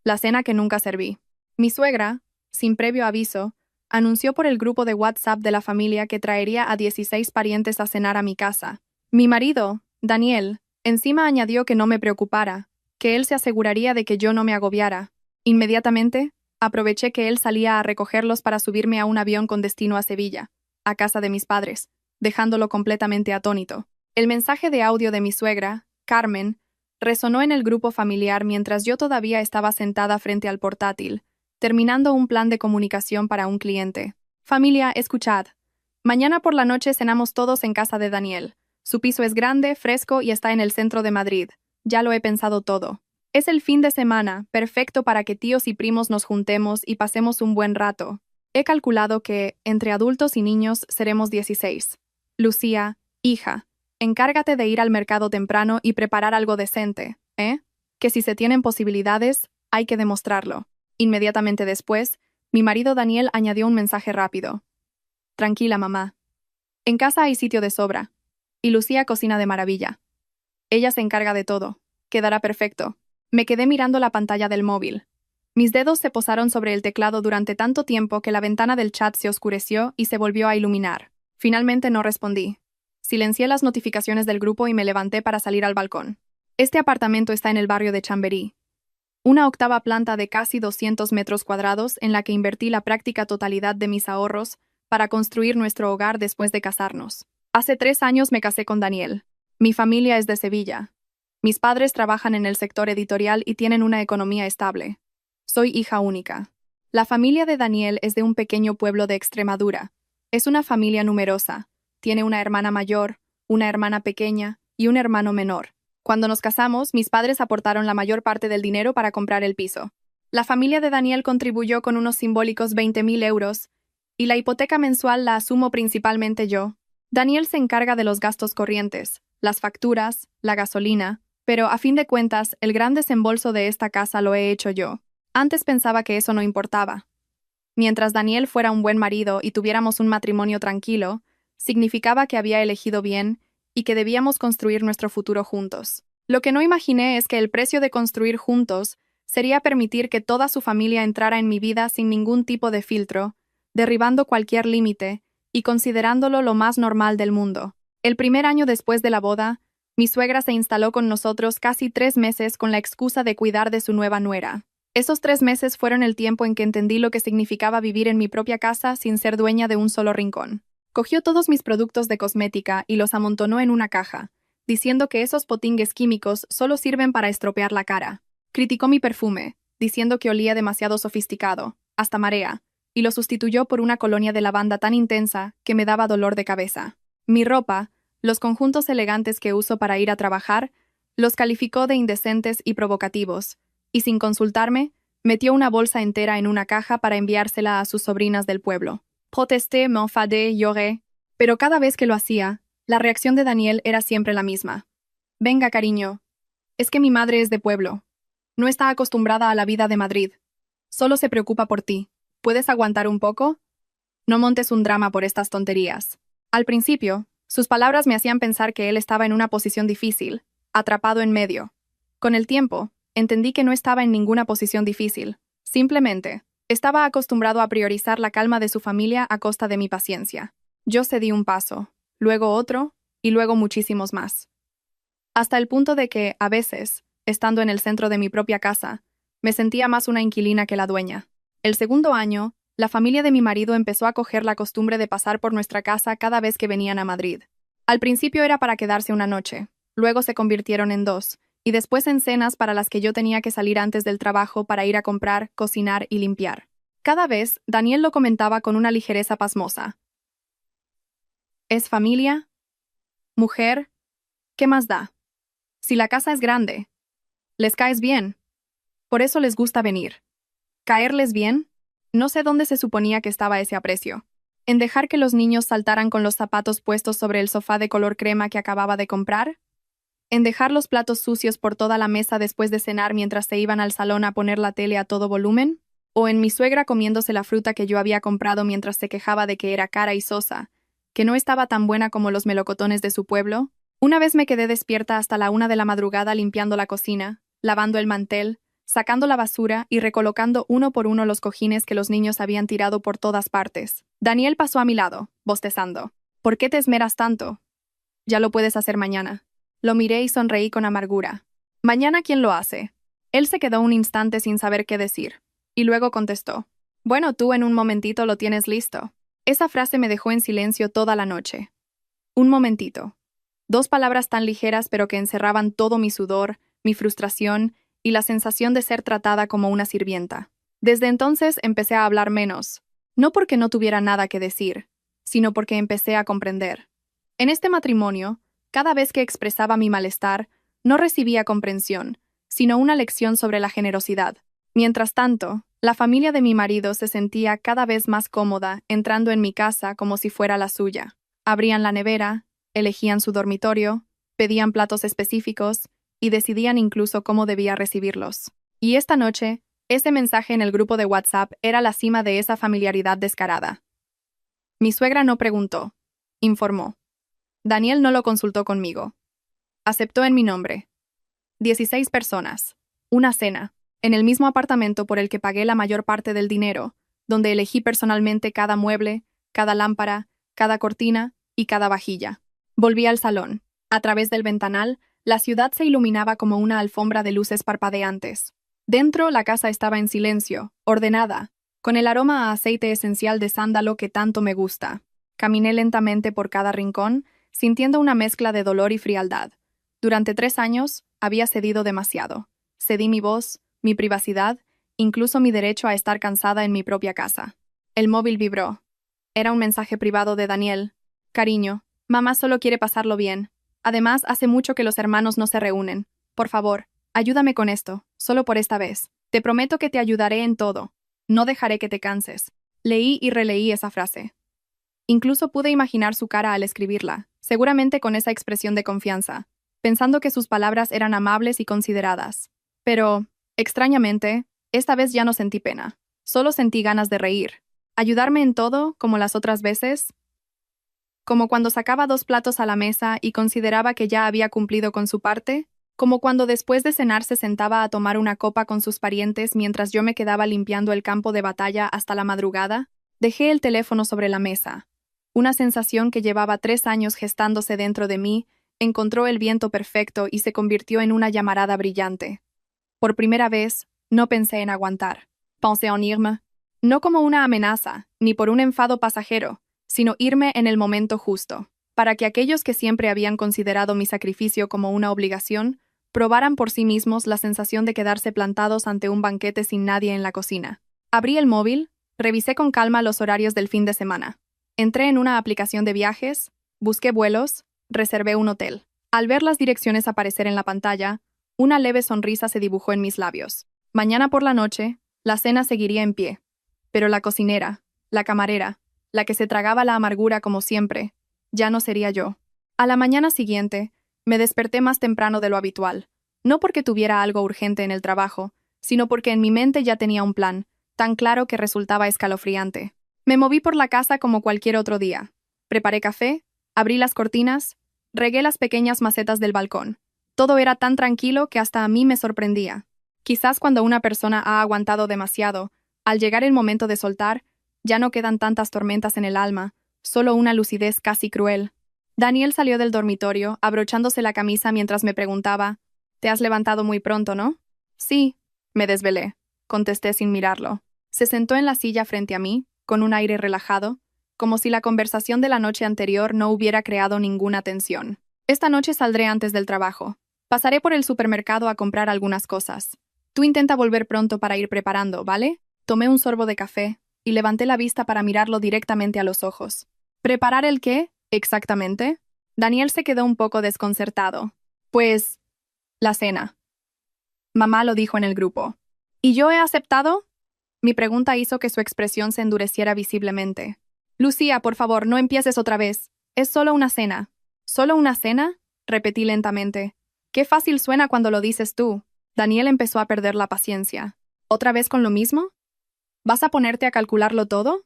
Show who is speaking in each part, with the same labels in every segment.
Speaker 1: la cena que nunca serví. Mi suegra, sin previo aviso, anunció por el grupo de WhatsApp de la familia que traería a 16 parientes a cenar a mi casa. Mi marido, Daniel, encima añadió que no me preocupara, que él se aseguraría de que yo no me agobiara. Inmediatamente, aproveché que él salía a recogerlos para subirme a un avión con destino a Sevilla, a casa de mis padres, dejándolo completamente atónito. El mensaje de audio de mi suegra, Carmen, resonó en el grupo familiar mientras yo todavía estaba sentada frente al portátil, terminando un plan de comunicación para un cliente. Familia, escuchad. Mañana por la noche cenamos todos en casa de Daniel. Su piso es grande, fresco y está en el centro de Madrid. Ya lo he pensado todo. Es el fin de semana, perfecto para que tíos y primos nos juntemos y pasemos un buen rato. He calculado que, entre adultos y niños, seremos 16. Lucía, hija, encárgate de ir al mercado temprano y preparar algo decente, ¿eh? Que si se tienen posibilidades, hay que demostrarlo. Inmediatamente después, mi marido Daniel añadió un mensaje rápido. Tranquila, mamá. En casa hay sitio de sobra. Y Lucía cocina de maravilla. Ella se encarga de todo. Quedará perfecto. Me quedé mirando la pantalla del móvil. Mis dedos se posaron sobre el teclado durante tanto tiempo que la ventana del chat se oscureció y se volvió a iluminar. Finalmente no respondí. Silencié las notificaciones del grupo y me levanté para salir al balcón. Este apartamento está en el barrio de Chamberí, una octava planta de casi 200 metros cuadrados en la que invertí la práctica totalidad de mis ahorros para construir nuestro hogar después de casarnos. Hace 3 años me casé con Daniel. Mi familia es de Sevilla. Mis padres trabajan en el sector editorial y tienen una economía estable. Soy hija única. La familia de Daniel es de un pequeño pueblo de Extremadura. Es una familia numerosa. Tiene una hermana mayor, una hermana pequeña y un hermano menor. Cuando nos casamos, mis padres aportaron la mayor parte del dinero para comprar el piso. La familia de Daniel contribuyó con unos simbólicos 20.000 euros, y la hipoteca mensual la asumo principalmente yo. Daniel se encarga de los gastos corrientes, las facturas, la gasolina, pero a fin de cuentas, el gran desembolso de esta casa lo he hecho yo. Antes pensaba que eso no importaba. Mientras Daniel fuera un buen marido y tuviéramos un matrimonio tranquilo, significaba que había elegido bien y que debíamos construir nuestro futuro juntos. Lo que no imaginé es que el precio de construir juntos sería permitir que toda su familia entrara en mi vida sin ningún tipo de filtro, derribando cualquier límite y considerándolo lo más normal del mundo. El primer año después de la boda, mi suegra se instaló con nosotros casi 3 meses con la excusa de cuidar de su nueva nuera. Esos 3 meses fueron el tiempo en que entendí lo que significaba vivir en mi propia casa sin ser dueña de un solo rincón. Cogió todos mis productos de cosmética y los amontonó en una caja, diciendo que esos potingues químicos solo sirven para estropear la cara. Criticó mi perfume, diciendo que olía demasiado sofisticado, hasta marea, y lo sustituyó por una colonia de lavanda tan intensa que me daba dolor de cabeza. Mi ropa, los conjuntos elegantes que uso para ir a trabajar, los calificó de indecentes y provocativos, y sin consultarme, metió una bolsa entera en una caja para enviársela a sus sobrinas del pueblo. Protesté, me enfadé, lloré, pero cada vez que lo hacía, la reacción de Daniel era siempre la misma. Venga, cariño. Es que mi madre es de pueblo. No está acostumbrada a la vida de Madrid. Solo se preocupa por ti. ¿Puedes aguantar un poco? No montes un drama por estas tonterías. Al principio, sus palabras me hacían pensar que él estaba en una posición difícil, atrapado en medio. Con el tiempo, entendí que no estaba en ninguna posición difícil. Simplemente, estaba acostumbrado a priorizar la calma de su familia a costa de mi paciencia. Yo cedí un paso, luego otro, y luego muchísimos más. Hasta el punto de que, a veces, estando en el centro de mi propia casa, me sentía más una inquilina que la dueña. El segundo año, la familia de mi marido empezó a coger la costumbre de pasar por nuestra casa cada vez que venían a Madrid. Al principio era para quedarse una noche, luego se convirtieron en 2, y después en cenas para las que yo tenía que salir antes del trabajo para ir a comprar, cocinar y limpiar. Cada vez, Daniel lo comentaba con una ligereza pasmosa. ¿Es familia? ¿Mujer? ¿Qué más da? Si la casa es grande. ¿Les caes bien? Por eso les gusta venir. ¿Caerles bien? No sé dónde se suponía que estaba ese aprecio. ¿En dejar que los niños saltaran con los zapatos puestos sobre el sofá de color crema que acababa de comprar? ¿En dejar los platos sucios por toda la mesa después de cenar mientras se iban al salón a poner la tele a todo volumen? ¿O en mi suegra comiéndose la fruta que yo había comprado mientras se quejaba de que era cara y sosa, que no estaba tan buena como los melocotones de su pueblo? Una vez me quedé despierta hasta la 1 de la madrugada limpiando la cocina, lavando el mantel, sacando la basura y recolocando uno por uno los cojines que los niños habían tirado por todas partes. Daniel pasó a mi lado, bostezando. ¿Por qué te esmeras tanto? Ya lo puedes hacer mañana. Lo miré y sonreí con amargura. ¿Mañana quién lo hace? Él se quedó un instante sin saber qué decir, y luego contestó. Bueno, tú en un momentito lo tienes listo. Esa frase me dejó en silencio toda la noche. Un momentito. 2 palabras tan ligeras pero que encerraban todo mi sudor, mi frustración y la sensación de ser tratada como una sirvienta. Desde entonces empecé a hablar menos, no porque no tuviera nada que decir, sino porque empecé a comprender. En este matrimonio, cada vez que expresaba mi malestar, no recibía comprensión, sino una lección sobre la generosidad. Mientras tanto, la familia de mi marido se sentía cada vez más cómoda entrando en mi casa como si fuera la suya. Abrían la nevera, elegían su dormitorio, pedían platos específicos y decidían incluso cómo debía recibirlos. Y esta noche, ese mensaje en el grupo de WhatsApp era la cima de esa familiaridad descarada. Mi suegra no preguntó, informó. Daniel no lo consultó conmigo. Aceptó en mi nombre. 16 personas. Una cena. En el mismo apartamento por el que pagué la mayor parte del dinero, donde elegí personalmente cada mueble, cada lámpara, cada cortina y cada vajilla. Volví al salón. A través del ventanal, la ciudad se iluminaba como una alfombra de luces parpadeantes. Dentro, la casa estaba en silencio, ordenada, con el aroma a aceite esencial de sándalo que tanto me gusta. Caminé lentamente por cada rincón, sintiendo una mezcla de dolor y frialdad. Durante 3 años, había cedido demasiado. Cedí mi voz, mi privacidad, incluso mi derecho a estar cansada en mi propia casa. El móvil vibró. Era un mensaje privado de Daniel. Cariño, mamá solo quiere pasarlo bien. Además, hace mucho que los hermanos no se reúnen. Por favor, ayúdame con esto, solo por esta vez. Te prometo que te ayudaré en todo. No dejaré que te canses. Leí y releí esa frase. Incluso pude imaginar su cara al escribirla, seguramente con esa expresión de confianza, pensando que sus palabras eran amables y consideradas. Pero, extrañamente, esta vez ya no sentí pena. Solo sentí ganas de reír. Ayudarme en todo, como las otras veces. Como cuando sacaba 2 platos a la mesa y consideraba que ya había cumplido con su parte. Como cuando después de cenar se sentaba a tomar una copa con sus parientes mientras yo me quedaba limpiando el campo de batalla hasta la madrugada. Dejé el teléfono sobre la mesa. Una sensación que llevaba 3 años gestándose dentro de mí encontró el viento perfecto y se convirtió en una llamarada brillante. Por primera vez, no pensé en aguantar. Pensé en irme. No como una amenaza, ni por un enfado pasajero, sino irme en el momento justo, para que aquellos que siempre habían considerado mi sacrificio como una obligación, probaran por sí mismos la sensación de quedarse plantados ante un banquete sin nadie en la cocina. Abrí el móvil, revisé con calma los horarios del fin de semana. Entré en una aplicación de viajes, busqué vuelos, reservé un hotel. Al ver las direcciones aparecer en la pantalla, una leve sonrisa se dibujó en mis labios. Mañana por la noche, la cena seguiría en pie. Pero la cocinera, la camarera, la que se tragaba la amargura como siempre, ya no sería yo. A la mañana siguiente, me desperté más temprano de lo habitual, no porque tuviera algo urgente en el trabajo, sino porque en mi mente ya tenía un plan, tan claro que resultaba escalofriante. Me moví por la casa como cualquier otro día. Preparé café, abrí las cortinas, regué las pequeñas macetas del balcón. Todo era tan tranquilo que hasta a mí me sorprendía. Quizás cuando una persona ha aguantado demasiado, al llegar el momento de soltar, ya no quedan tantas tormentas en el alma, solo una lucidez casi cruel. Daniel salió del dormitorio, abrochándose la camisa mientras me preguntaba, «¿Te has levantado muy pronto, no?» «Sí», me desvelé, contesté sin mirarlo. Se sentó en la silla frente a mí, con un aire relajado, como si la conversación de la noche anterior no hubiera creado ninguna tensión. «Esta noche saldré antes del trabajo. Pasaré por el supermercado a comprar algunas cosas. Tú intenta volver pronto para ir preparando, ¿vale?» Tomé un sorbo de café y levanté la vista para mirarlo directamente a los ojos. ¿Preparar el qué, exactamente? Daniel se quedó un poco desconcertado. Pues, la cena. Mamá lo dijo en el grupo. ¿Y yo he aceptado? Mi pregunta hizo que su expresión se endureciera visiblemente. Lucía, por favor, no empieces otra vez. Es solo una cena. ¿Solo una cena? Repetí lentamente. Qué fácil suena cuando lo dices tú. Daniel empezó a perder la paciencia. ¿Otra vez con lo mismo? ¿Vas a ponerte a calcularlo todo?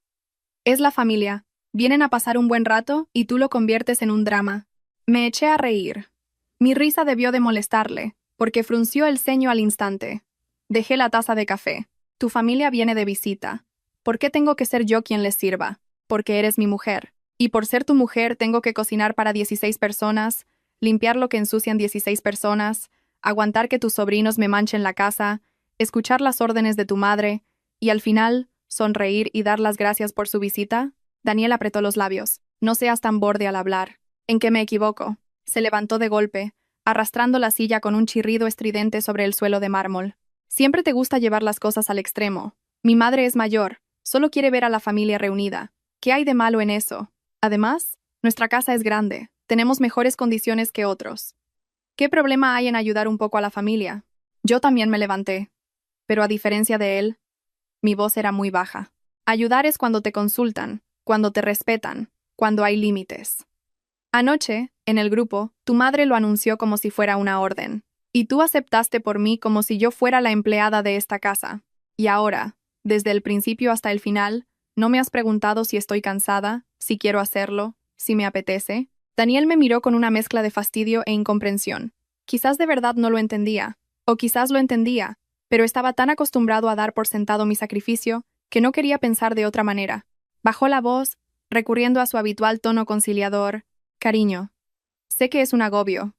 Speaker 1: Es la familia. Vienen a pasar un buen rato y tú lo conviertes en un drama. Me eché a reír. Mi risa debió de molestarle, porque frunció el ceño al instante. Dejé la taza de café. Tu familia viene de visita. ¿Por qué tengo que ser yo quien les sirva? Porque eres mi mujer. Y por ser tu mujer tengo que cocinar para 16 personas, limpiar lo que ensucian 16 personas, aguantar que tus sobrinos me manchen la casa, escuchar las órdenes de tu madre, y al final, sonreír y dar las gracias por su visita. Daniel apretó los labios. No seas tan borde al hablar. ¿En qué me equivoco? Se levantó de golpe, arrastrando la silla con un chirrido estridente sobre el suelo de mármol. Siempre te gusta llevar las cosas al extremo. Mi madre es mayor, solo quiere ver a la familia reunida. ¿Qué hay de malo en eso? Además, nuestra casa es grande, tenemos mejores condiciones que otros. ¿Qué problema hay en ayudar un poco a la familia? Yo también me levanté, pero a diferencia de él, mi voz era muy baja. Ayudar es cuando te consultan, cuando te respetan, cuando hay límites. Anoche, en el grupo, tu madre lo anunció como si fuera una orden. Y tú aceptaste por mí como si yo fuera la empleada de esta casa. Y ahora, desde el principio hasta el final, ¿no me has preguntado si estoy cansada, si quiero hacerlo, si me apetece? Daniel me miró con una mezcla de fastidio e incomprensión. Quizás de verdad no lo entendía, o quizás lo entendía, pero estaba tan acostumbrado a dar por sentado mi sacrificio que no quería pensar de otra manera. Bajó la voz, recurriendo a su habitual tono conciliador. Cariño, sé que es un agobio,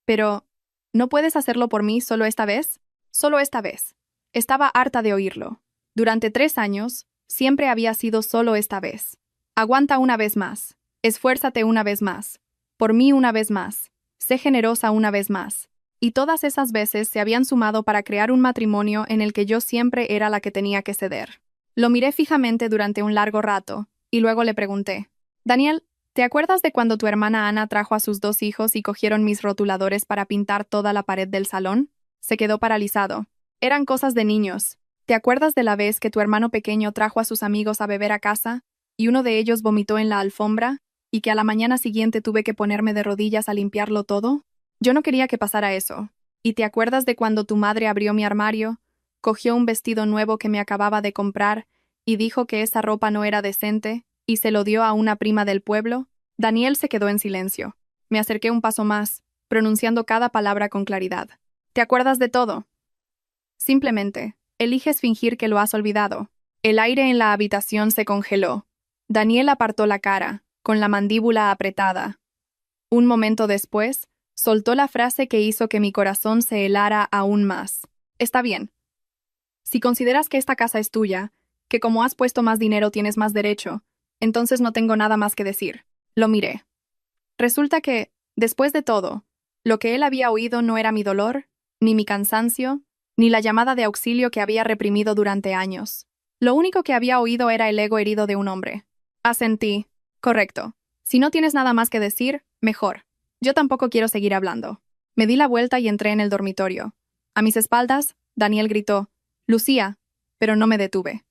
Speaker 1: pero ¿no puedes hacerlo por mí solo esta vez? Solo esta vez. Estaba harta de oírlo. Durante 3 años, siempre había sido solo esta vez. Aguanta una vez más. Esfuérzate una vez más. Por mí una vez más. Sé generosa una vez más. Y todas esas veces se habían sumado para crear un matrimonio en el que yo siempre era la que tenía que ceder. Lo miré fijamente durante un largo rato, y luego le pregunté: Daniel, ¿te acuerdas de cuando tu hermana Ana trajo a sus 2 hijos y cogieron mis rotuladores para pintar toda la pared del salón? Se quedó paralizado. Eran cosas de niños. ¿Te acuerdas de la vez que tu hermano pequeño trajo a sus amigos a beber a casa y uno de ellos vomitó en la alfombra y que a la mañana siguiente tuve que ponerme de rodillas a limpiarlo todo? Yo no quería que pasara eso. ¿Y te acuerdas de cuando tu madre abrió mi armario, cogió un vestido nuevo que me acababa de comprar y dijo que esa ropa no era decente y se lo dio a una prima del pueblo? Daniel se quedó en silencio. Me acerqué un paso más, pronunciando cada palabra con claridad. ¿Te acuerdas de todo? Simplemente, eliges fingir que lo has olvidado. El aire en la habitación se congeló. Daniel apartó la cara, con la mandíbula apretada. Un momento después, soltó la frase que hizo que mi corazón se helara aún más. Está bien. Si consideras que esta casa es tuya, que como has puesto más dinero tienes más derecho, entonces no tengo nada más que decir. Lo miré. Resulta que, después de todo, lo que él había oído no era mi dolor, ni mi cansancio, ni la llamada de auxilio que había reprimido durante años. Lo único que había oído era el ego herido de un hombre. Asentí. Correcto. Si no tienes nada más que decir, mejor. Yo tampoco quiero seguir hablando. Me di la vuelta y entré en el dormitorio. A mis espaldas, Daniel gritó: Lucía, pero no me detuve.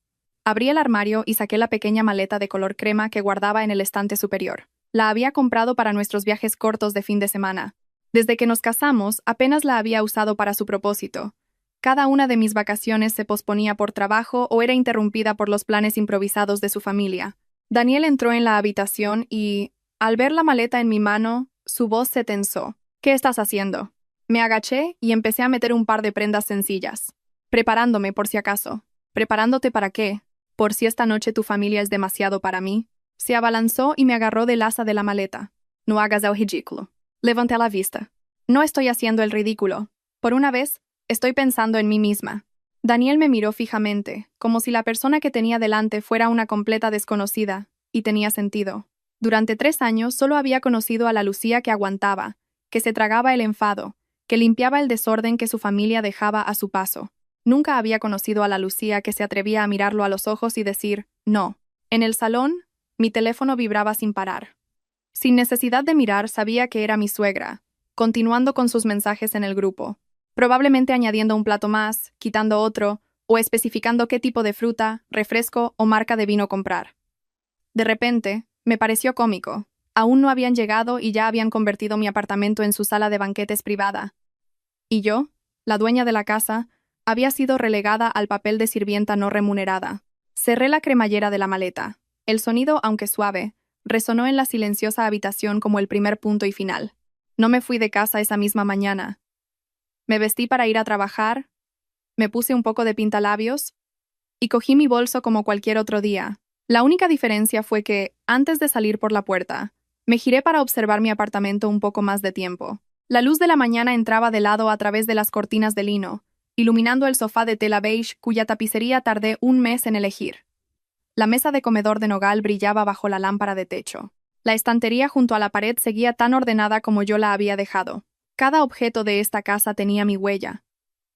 Speaker 1: Abrí el armario y saqué la pequeña maleta de color crema que guardaba en el estante superior. La había comprado para nuestros viajes cortos de fin de semana. Desde que nos casamos, apenas la había usado para su propósito. Cada una de mis vacaciones se posponía por trabajo o era interrumpida por los planes improvisados de su familia. Daniel entró en la habitación y, al ver la maleta en mi mano, su voz se tensó. ¿Qué estás haciendo? Me agaché y empecé a meter un par de prendas sencillas. Preparándome por si acaso. ¿Preparándote para qué? ¿Por si esta noche tu familia es demasiado para mí? Se abalanzó y me agarró del asa de la maleta. No hagas el ridículo. Levanté la vista. No estoy haciendo el ridículo. Por una vez, estoy pensando en mí misma. Daniel me miró fijamente, como si la persona que tenía delante fuera una completa desconocida, y tenía sentido. Durante 3 años solo había conocido a la Lucía que aguantaba, que se tragaba el enfado, que limpiaba el desorden que su familia dejaba a su paso. Nunca había conocido a la Lucía que se atrevía a mirarlo a los ojos y decir, no. En el salón, mi teléfono vibraba sin parar. Sin necesidad de mirar, sabía que era mi suegra, continuando con sus mensajes en el grupo, probablemente añadiendo un plato más, quitando otro, o especificando qué tipo de fruta, refresco o marca de vino comprar. De repente, me pareció cómico. Aún no habían llegado y ya habían convertido mi apartamento en su sala de banquetes privada. Y yo, la dueña de la casa, había sido relegada al papel de sirvienta no remunerada. Cerré la cremallera de la maleta. El sonido, aunque suave, resonó en la silenciosa habitación como el primer punto y final. No me fui de casa esa misma mañana. Me vestí para ir a trabajar, Me puse un poco de pintalabios y cogí mi bolso como cualquier otro día. La única diferencia fue que, antes de salir por la puerta, me giré para observar mi apartamento un poco más de tiempo. La luz de la mañana entraba de lado a través de las cortinas de lino, iluminando el sofá de tela beige cuya tapicería tardé un mes en elegir. La mesa de comedor de nogal brillaba bajo la lámpara de techo. La estantería junto a la pared seguía tan ordenada como yo la había dejado. Cada objeto de esta casa tenía mi huella.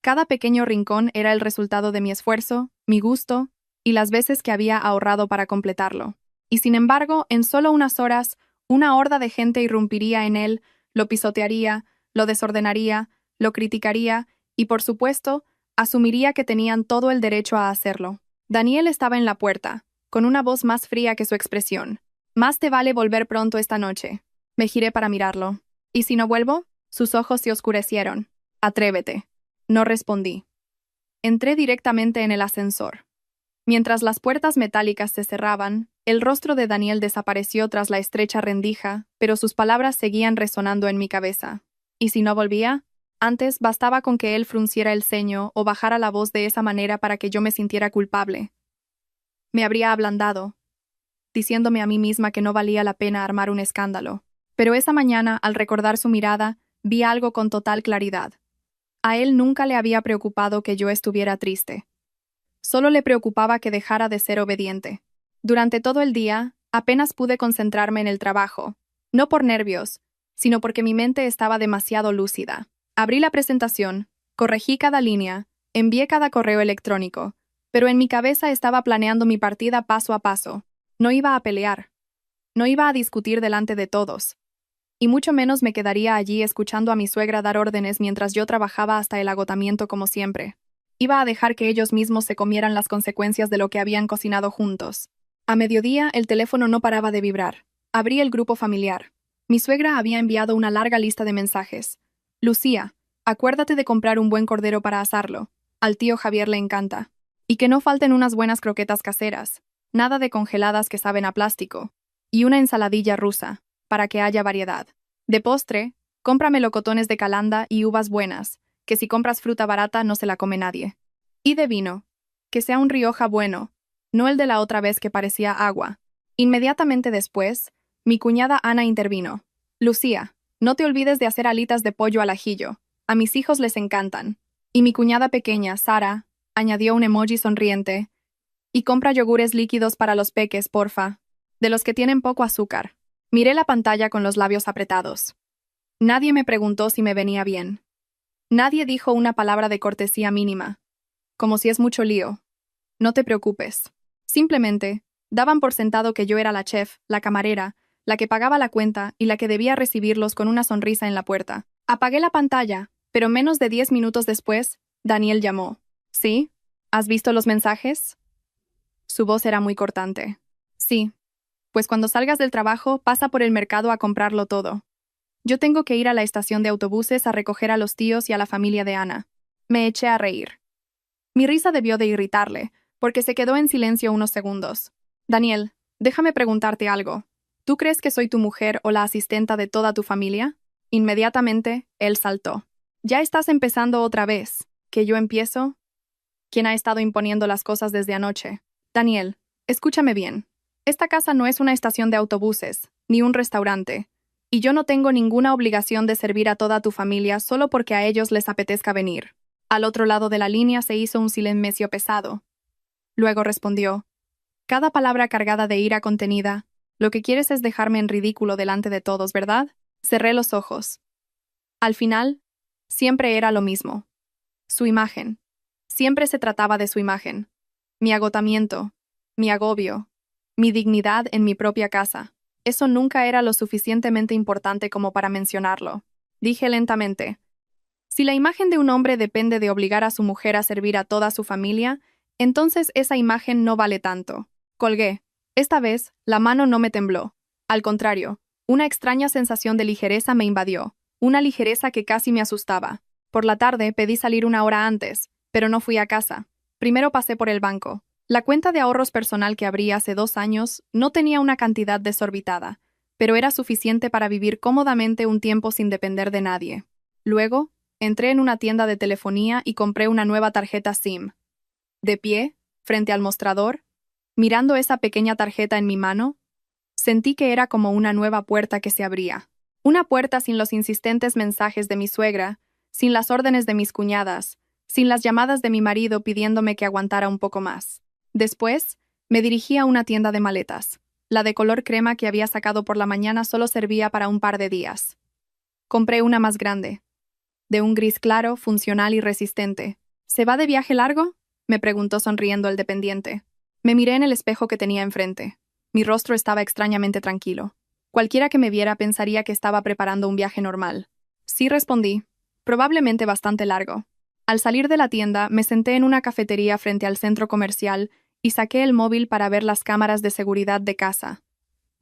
Speaker 1: Cada pequeño rincón era el resultado de mi esfuerzo, mi gusto y las veces que había ahorrado para completarlo. Y sin embargo, en solo unas horas, una horda de gente irrumpiría en él, lo pisotearía, lo desordenaría, lo criticaría y, por supuesto, asumiría que tenían todo el derecho a hacerlo. Daniel estaba en la puerta, con una voz más fría que su expresión. «Más te vale volver pronto esta noche». Me giré para mirarlo. «¿Y si no vuelvo?» Sus ojos se oscurecieron. «Atrévete». No respondí. Entré directamente en el ascensor. Mientras las puertas metálicas se cerraban, el rostro de Daniel desapareció tras la estrecha rendija, pero sus palabras seguían resonando en mi cabeza. ¿Y si no volvía? Antes bastaba con que él frunciera el ceño o bajara la voz de esa manera para que yo me sintiera culpable. Me habría ablandado, diciéndome a mí misma que no valía la pena armar un escándalo. Pero esa mañana, al recordar su mirada, vi algo con total claridad. A él nunca le había preocupado que yo estuviera triste. Solo le preocupaba que dejara de ser obediente. Durante todo el día, apenas pude concentrarme en el trabajo, no por nervios, sino porque mi mente estaba demasiado lúcida. Abrí la presentación, corregí cada línea, envié cada correo electrónico, pero en mi cabeza estaba planeando mi partida paso a paso. No iba a pelear. No iba a discutir delante de todos. Y mucho menos me quedaría allí escuchando a mi suegra dar órdenes mientras yo trabajaba hasta el agotamiento como siempre. Iba a dejar que ellos mismos se comieran las consecuencias de lo que habían cocinado juntos. A mediodía, el teléfono no paraba de vibrar. Abrí el grupo familiar. Mi suegra había enviado una larga lista de mensajes. «Lucía, acuérdate de comprar un buen cordero para asarlo. Al tío Javier le encanta. Y que no falten unas buenas croquetas caseras. Nada de congeladas que saben a plástico. Y una ensaladilla rusa, para que haya variedad. De postre, compra melocotones de calanda y uvas buenas, que si compras fruta barata no se la come nadie. Y de vino, que sea un Rioja bueno, no el de la otra vez que parecía agua». Inmediatamente después, mi cuñada Ana intervino. «Lucía, no te olvides de hacer alitas de pollo al ajillo. A mis hijos les encantan». Y mi cuñada pequeña, Sara, añadió un emoji sonriente. «Y compra yogures líquidos para los peques, porfa. De los que tienen poco azúcar». Miré la pantalla con los labios apretados. Nadie me preguntó si me venía bien. Nadie dijo una palabra de cortesía mínima. Como si es mucho lío. No te preocupes. Simplemente, daban por sentado que yo era la chef, la camarera, la que pagaba la cuenta y la que debía recibirlos con una sonrisa en la puerta. Apagué la pantalla, pero menos de 10 minutos después, Daniel llamó. ¿Sí? ¿Has visto los mensajes? Su voz era muy cortante. Sí. Pues cuando salgas del trabajo, pasa por el mercado a comprarlo todo. Yo tengo que ir a la estación de autobuses a recoger a los tíos y a la familia de Ana. Me eché a reír. Mi risa debió de irritarle, porque se quedó en silencio unos segundos. «Daniel, déjame preguntarte algo. ¿Tú crees que soy tu mujer o la asistenta de toda tu familia?» Inmediatamente, él saltó. «Ya estás empezando otra vez. ¿Que yo empiezo?» ¿Quién ha estado imponiendo las cosas desde anoche? Daniel, escúchame bien. Esta casa no es una estación de autobuses, ni un restaurante. Y yo no tengo ninguna obligación de servir a toda tu familia solo porque a ellos les apetezca venir». Al otro lado de la línea se hizo un silencio pesado. Luego respondió. Cada palabra cargada de ira contenida. «Lo que quieres es dejarme en ridículo delante de todos, ¿verdad?» Cerré los ojos. Al final, siempre era lo mismo. Su imagen. Siempre se trataba de su imagen. Mi agotamiento, mi agobio, mi dignidad en mi propia casa. Eso nunca era lo suficientemente importante como para mencionarlo. Dije lentamente. Si la imagen de un hombre depende de obligar a su mujer a servir a toda su familia, entonces esa imagen no vale tanto. Colgué. Esta vez, la mano no me tembló. Al contrario, una extraña sensación de ligereza me invadió, una ligereza que casi me asustaba. Por la tarde pedí salir una hora antes, pero no fui a casa. Primero pasé por el banco. La cuenta de ahorros personal que abrí hace 2 años no tenía una cantidad desorbitada, pero era suficiente para vivir cómodamente un tiempo sin depender de nadie. Luego, Entré en una tienda de telefonía y compré una nueva tarjeta SIM. De pie, frente al mostrador, mirando esa pequeña tarjeta en mi mano, sentí que era como una nueva puerta que se abría. Una puerta sin los insistentes mensajes de mi suegra, sin las órdenes de mis cuñadas, sin las llamadas de mi marido pidiéndome que aguantara un poco más. Después, me dirigí a una tienda de maletas. La de color crema que había sacado por la mañana solo servía para un par de días. Compré una más grande, de un gris claro, funcional y resistente. ¿Se va de viaje largo?, me preguntó sonriendo el dependiente. Me miré en el espejo que tenía enfrente. Mi rostro estaba extrañamente tranquilo. Cualquiera que me viera pensaría que estaba preparando un viaje normal. Sí, respondí. Probablemente bastante largo. Al salir de la tienda, me senté en una cafetería frente al centro comercial y saqué el móvil para ver las cámaras de seguridad de casa.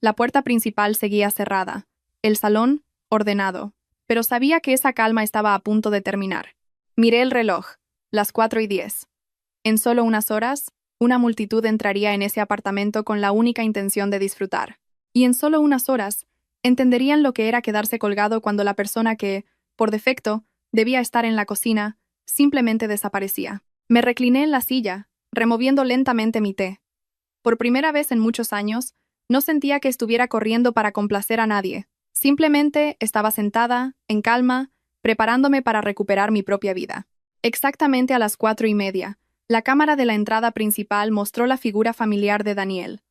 Speaker 1: La puerta principal seguía cerrada. El salón, ordenado. Pero sabía que esa calma estaba a punto de terminar. Miré el reloj. Las 4:10. En solo unas horas, una multitud entraría en ese apartamento con la única intención de disfrutar. Y en solo unas horas, entenderían lo que era quedarse colgado cuando la persona que, por defecto, debía estar en la cocina, simplemente desaparecía. Me recliné en la silla, removiendo lentamente mi té. Por primera vez en muchos años, no sentía que estuviera corriendo para complacer a nadie. Simplemente estaba sentada, en calma, preparándome para recuperar mi propia vida. Exactamente a las 4:30, la cámara de la entrada principal mostró la figura familiar de Daniel.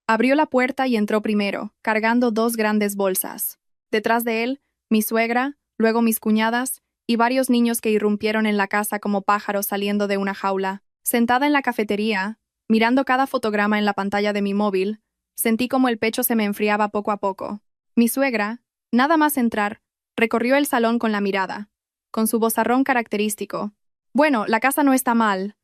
Speaker 1: Abrió la puerta y entró primero, cargando 2 grandes bolsas. Detrás de él, mi suegra, luego mis cuñadas y varios niños que irrumpieron en la casa como pájaros saliendo de una jaula. Sentada en la cafetería, mirando cada fotograma en la pantalla de mi móvil, sentí como el pecho se me enfriaba poco a poco. Mi suegra, nada más entrar, recorrió el salón con la mirada, con su vozarrón característico. Bueno, la casa no está mal.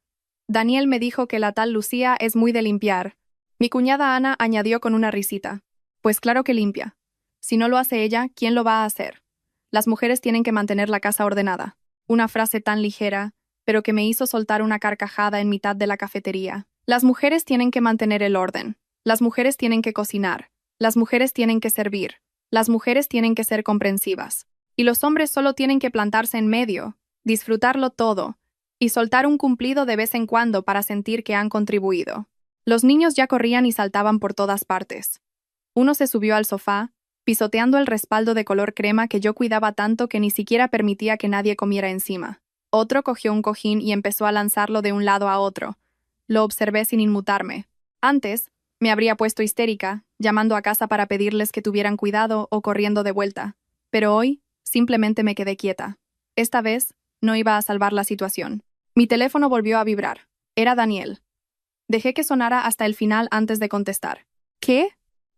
Speaker 1: Daniel me dijo que la tal Lucía es muy de limpiar. Mi cuñada Ana añadió con una risita. Pues claro que limpia. Si no lo hace ella, ¿quién lo va a hacer? Las mujeres tienen que mantener la casa ordenada. Una frase tan ligera, pero que me hizo soltar una carcajada en mitad de la cafetería. Las mujeres tienen que mantener el orden. Las mujeres tienen que cocinar. Las mujeres tienen que servir. Las mujeres tienen que ser comprensivas. Y los hombres solo tienen que plantarse en medio, disfrutarlo todo, y soltar un cumplido de vez en cuando para sentir que han contribuido. Los niños ya corrían y saltaban por todas partes. Uno se subió al sofá, pisoteando el respaldo de color crema que yo cuidaba tanto que ni siquiera permitía que nadie comiera encima. Otro cogió un cojín y empezó a lanzarlo de un lado a otro. Lo observé sin inmutarme. Antes, me habría puesto histérica, llamando a casa para pedirles que tuvieran cuidado o corriendo de vuelta. Pero hoy, simplemente me quedé quieta. Esta vez, no iba a salvar la situación. Mi teléfono volvió a vibrar. Era Daniel. Dejé que sonara hasta el final antes de contestar. ¿Qué?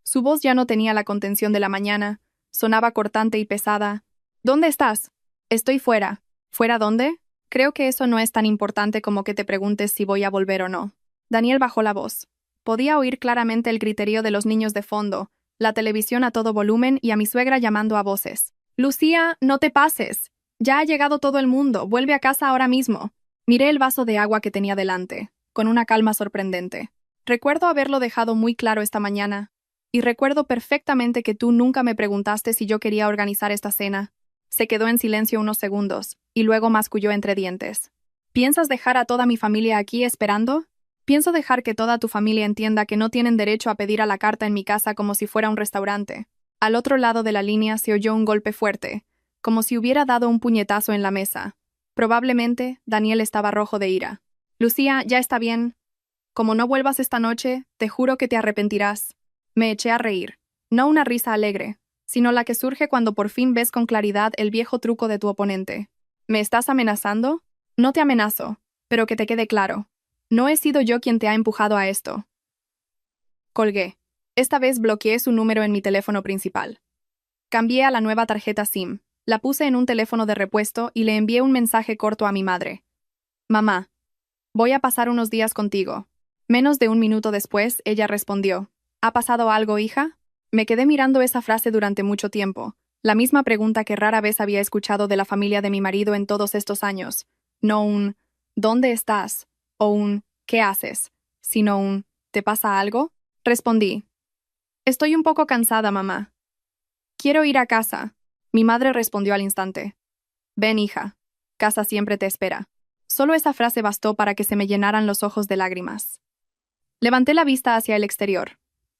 Speaker 1: Su voz ya no tenía la contención de la mañana. Sonaba cortante y pesada. ¿Dónde estás? Estoy fuera. ¿Fuera dónde? Creo que eso no es tan importante como que te preguntes si voy a volver o no. Daniel bajó la voz. Podía oír claramente el griterío de los niños de fondo, la televisión a todo volumen y a mi suegra llamando a voces. Lucía, no te pases. Ya ha llegado todo el mundo. Vuelve a casa ahora mismo. Miré el vaso de agua que tenía delante, con una calma sorprendente. Recuerdo haberlo dejado muy claro esta mañana, y recuerdo perfectamente que tú nunca me preguntaste si yo quería organizar esta cena. Se quedó en silencio unos segundos, y luego masculló entre dientes. ¿Piensas dejar a toda mi familia aquí esperando? Pienso dejar que toda tu familia entienda que no tienen derecho a pedir a la carta en mi casa como si fuera un restaurante. Al otro lado de la línea se oyó un golpe fuerte, como si hubiera dado un puñetazo en la mesa. Probablemente, Daniel estaba rojo de ira. Lucía, ya está bien. Como no vuelvas esta noche, te juro que te arrepentirás. Me eché a reír. No una risa alegre, sino la que surge cuando por fin ves con claridad el viejo truco de tu oponente. ¿Me estás amenazando? No te amenazo, pero que te quede claro. No he sido yo quien te ha empujado a esto. Colgué. Esta vez bloqueé su número en mi teléfono principal. Cambié a la nueva tarjeta SIM. La puse en un teléfono de repuesto y le envié un mensaje corto a mi madre. Mamá, voy a pasar unos días contigo. Menos de un minuto después, ella respondió. ¿Ha pasado algo, hija? Me quedé mirando esa frase durante mucho tiempo, la misma pregunta que rara vez había escuchado de la familia de mi marido en todos estos años. No un ¿dónde estás? O un ¿qué haces? Sino un ¿te pasa algo? Respondí. Estoy un poco cansada, mamá. Quiero ir a casa. Mi madre respondió al instante. Ven, hija. casa siempre te espera. Solo esa frase bastó para que se me llenaran los ojos de lágrimas. Levanté la vista hacia el exterior.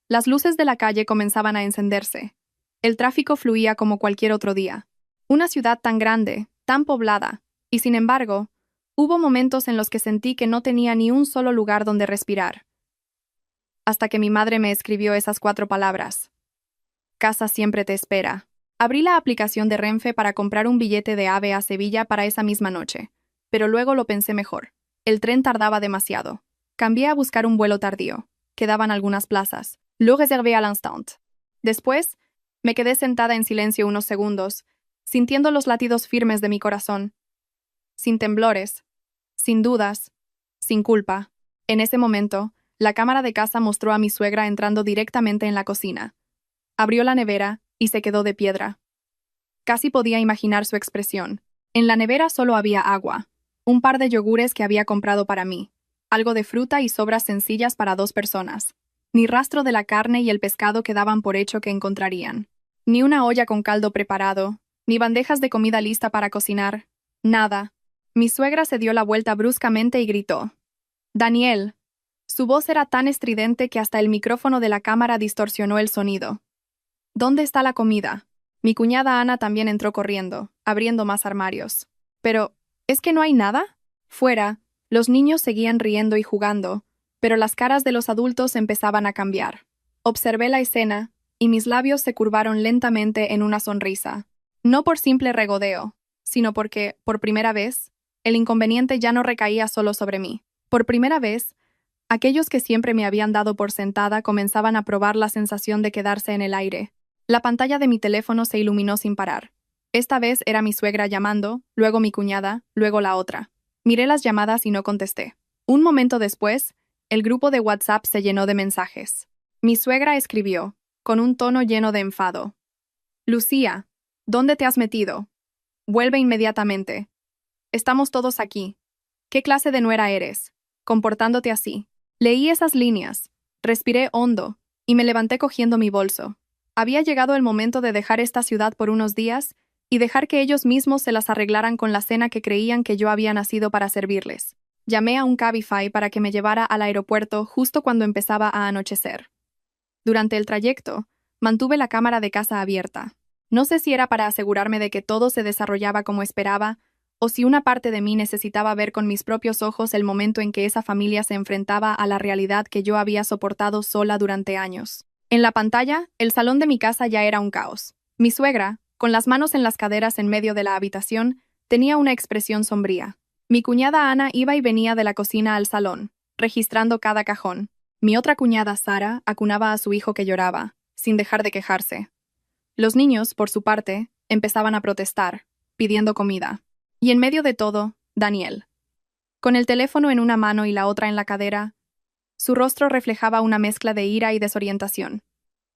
Speaker 1: Las luces de la calle comenzaban a encenderse. El tráfico fluía como cualquier otro día. Una ciudad tan grande, tan poblada, y sin embargo, hubo momentos en los que sentí que no tenía ni un solo lugar donde respirar. Hasta que mi madre me escribió esas 4 palabras. Casa siempre te espera. Abrí la aplicación de Renfe para comprar un billete de AVE a Sevilla para esa misma noche, pero luego lo pensé mejor. El tren tardaba demasiado. Cambié a buscar un vuelo tardío. Quedaban algunas plazas. Lo reservé al instant. Después, me quedé sentada en silencio unos segundos, sintiendo los latidos firmes de mi corazón. Sin temblores, sin dudas, sin culpa. En ese momento, la cámara de casa mostró a mi suegra entrando directamente en la cocina. Abrió la nevera y se quedó de piedra. Casi podía imaginar su expresión. En la nevera solo había agua, un par de yogures que había comprado para mí, algo de fruta y sobras sencillas para 2 personas. Ni rastro de la carne y el pescado que daban por hecho que encontrarían. Ni una olla con caldo preparado, ni bandejas de comida lista para cocinar. Nada. Mi suegra se dio la vuelta bruscamente y gritó. «Daniel». Su voz era tan estridente que hasta el micrófono de la cámara distorsionó el sonido. «¿Dónde está la comida?» Mi cuñada Ana también entró corriendo, abriendo más armarios. «¿Pero, es que no hay nada?» Fuera, los niños seguían riendo y jugando, pero las caras de los adultos empezaban a cambiar. Observé la escena, y mis labios se curvaron lentamente en una sonrisa. No por simple regodeo, sino porque, por primera vez, el inconveniente ya no recaía solo sobre mí. Por primera vez, aquellos que siempre me habían dado por sentada comenzaban a probar la sensación de quedarse en el aire. La pantalla de mi teléfono se iluminó sin parar. Esta vez era mi suegra llamando, luego mi cuñada, luego la otra. Miré las llamadas y no contesté. Un momento después, el grupo de WhatsApp se llenó de mensajes. Mi suegra escribió, con un tono lleno de enfado. «Lucía, ¿dónde te has metido? Vuelve inmediatamente. Estamos todos aquí. ¿Qué clase de nuera eres, comportándote así?» Leí esas líneas, respiré hondo, y me levanté cogiendo mi bolso. Había llegado el momento de dejar esta ciudad por unos días y dejar que ellos mismos se las arreglaran con la cena que creían que yo había nacido para servirles. Llamé a un Cabify para que me llevara al aeropuerto justo cuando empezaba a anochecer. Durante el trayecto, mantuve la cámara de casa abierta. No sé si era para asegurarme de que todo se desarrollaba como esperaba, o si una parte de mí necesitaba ver con mis propios ojos el momento en que esa familia se enfrentaba a la realidad que yo había soportado sola durante años. En la pantalla, el salón de mi casa ya era un caos. Mi suegra, con las manos en las caderas en medio de la habitación, tenía una expresión sombría. Mi cuñada Ana iba y venía de la cocina al salón, registrando cada cajón. Mi otra cuñada Sara acunaba a su hijo que lloraba, sin dejar de quejarse. Los niños, por su parte, empezaban a protestar, pidiendo comida. Y en medio de todo, Daniel. Con el teléfono en una mano y la otra en la cadera, su rostro reflejaba una mezcla de ira y desorientación.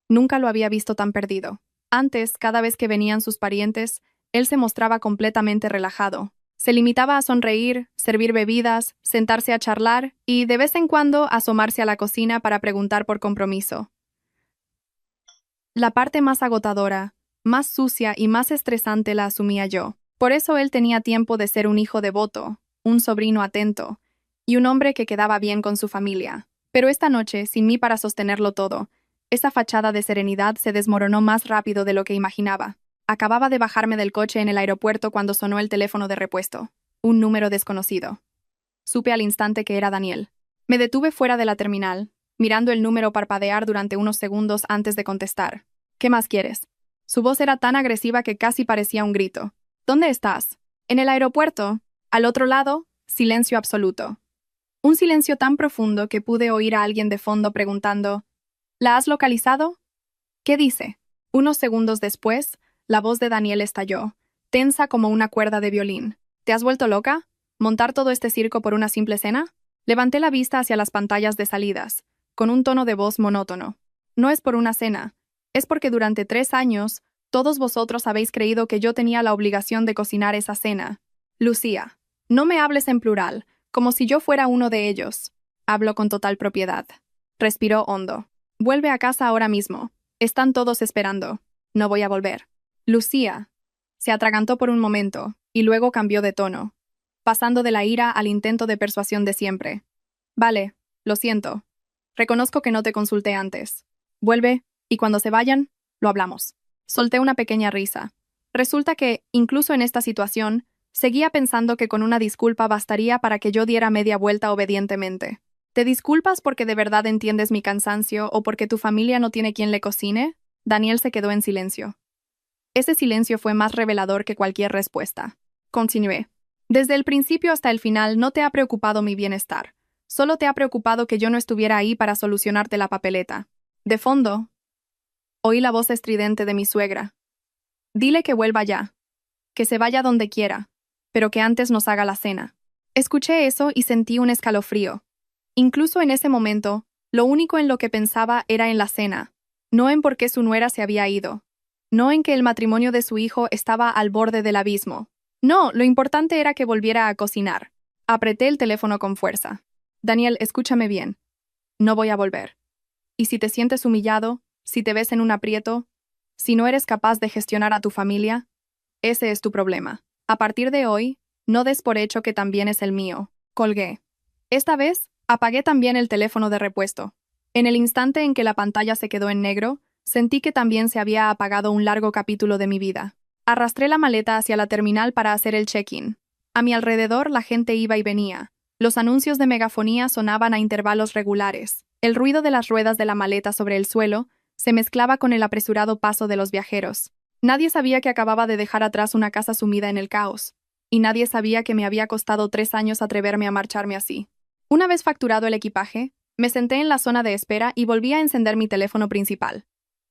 Speaker 1: Nunca lo había visto tan perdido. Antes, cada vez que venían sus parientes, él se mostraba completamente relajado. Se limitaba a sonreír, servir bebidas, sentarse a charlar y, de vez en cuando, asomarse a la cocina para preguntar por compromiso. La parte más agotadora, más sucia y más estresante la asumía yo. Por eso él tenía tiempo de ser un hijo devoto, un sobrino atento y un hombre que quedaba bien con su familia. Pero esta noche, sin mí para sostenerlo todo, esa fachada de serenidad se desmoronó más rápido de lo que imaginaba. Acababa de bajarme del coche en el aeropuerto cuando sonó el teléfono de repuesto. Un número desconocido. Supe al instante que era Daniel. Me detuve fuera de la terminal, mirando el número parpadear durante unos segundos antes de contestar. «¿Qué más quieres?» Su voz era tan agresiva que casi parecía un grito. «¿Dónde estás?» «En el aeropuerto». Al otro lado, silencio absoluto. Un silencio tan profundo que pude oír a alguien de fondo preguntando, «¿La has localizado?» «¿Qué dice?» Unos segundos después, la voz de Daniel estalló, tensa como una cuerda de violín. «¿Te has vuelto loca? ¿Montar todo este circo por una simple cena?» Levanté la vista hacia las pantallas de salidas, con un tono de voz monótono. «No es por una cena. Es porque durante 3 años, todos vosotros habéis creído que yo tenía la obligación de cocinar esa cena. Lucía, no me hables en plural, como si yo fuera uno de ellos. Hablo con total propiedad». Respiró hondo. «Vuelve a casa ahora mismo. Están todos esperando. No voy a volver». «Lucía». Se atragantó por un momento, y luego cambió de tono, pasando de la ira al intento de persuasión de siempre. Vale, lo siento. Reconozco que no te consulté antes. Vuelve, y cuando se vayan, lo hablamos. Solté una pequeña risa. Resulta que, incluso en esta situación, seguía pensando que con una disculpa bastaría para que yo diera media vuelta obedientemente. ¿Te disculpas porque de verdad entiendes mi cansancio o porque tu familia no tiene quien le cocine? Daniel se quedó en silencio. Ese silencio fue más revelador que cualquier respuesta. Continué. Desde el principio hasta el final no te ha preocupado mi bienestar. Solo te ha preocupado que yo no estuviera ahí para solucionarte la papeleta. De fondo, oí la voz estridente de mi suegra. Dile que vuelva ya. Que se vaya donde quiera, pero que antes nos haga la cena. Escuché eso y sentí un escalofrío. Incluso en ese momento, lo único en lo que pensaba era en la cena, no en por qué su nuera se había ido, no en que el matrimonio de su hijo estaba al borde del abismo. No, lo importante era que volviera a cocinar. Apreté el teléfono con fuerza. Daniel, escúchame bien. No voy a volver. Y si te sientes humillado, si te ves en un aprieto, si no eres capaz de gestionar a tu familia, ese es tu problema. A partir de hoy, no des por hecho que también es el mío. Colgué. Esta vez, apagué también el teléfono de repuesto. En el instante en que la pantalla se quedó en negro, sentí que también se había apagado un largo capítulo de mi vida. Arrastré la maleta hacia la terminal para hacer el check-in. A mi alrededor la gente iba y venía. Los anuncios de megafonía sonaban a intervalos regulares. El ruido de las ruedas de la maleta sobre el suelo se mezclaba con el apresurado paso de los viajeros. Nadie sabía que acababa de dejar atrás una casa sumida en el caos. Y nadie sabía que me había costado 3 años atreverme a marcharme así. Una vez facturado el equipaje, me senté en la zona de espera y volví a encender mi teléfono principal.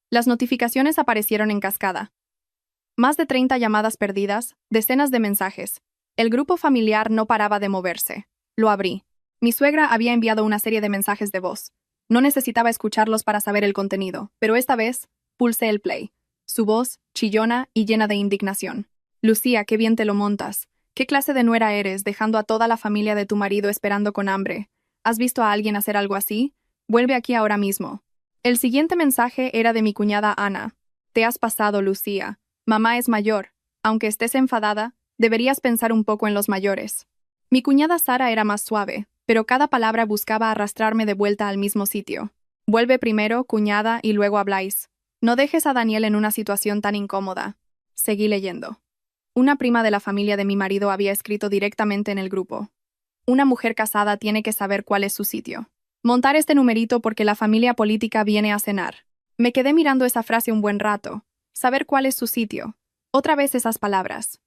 Speaker 1: Las notificaciones aparecieron en cascada. Más de 30 llamadas perdidas, decenas de mensajes. El grupo familiar no paraba de moverse. Lo abrí. Mi suegra había enviado una serie de mensajes de voz. No necesitaba escucharlos para saber el contenido, pero esta vez pulsé el play. Su voz, chillona y llena de indignación. Lucía, qué bien te lo montas. ¿Qué clase de nuera eres, dejando a toda la familia de tu marido esperando con hambre? ¿Has visto a alguien hacer algo así? Vuelve aquí ahora mismo. El siguiente mensaje era de mi cuñada Ana. Te has pasado, Lucía. Mamá es mayor. Aunque estés enfadada, deberías pensar un poco en los mayores. Mi cuñada Sara era más suave, pero cada palabra buscaba arrastrarme de vuelta al mismo sitio. Vuelve primero, cuñada, y luego habláis. No dejes a Daniel en una situación tan incómoda. Seguí leyendo. Una prima de la familia de mi marido había escrito directamente en el grupo. Una mujer casada tiene que saber cuál es su sitio. Montar este numerito porque la familia política viene a cenar. Me quedé mirando esa frase un buen rato. Saber cuál es su sitio. Otra vez esas palabras.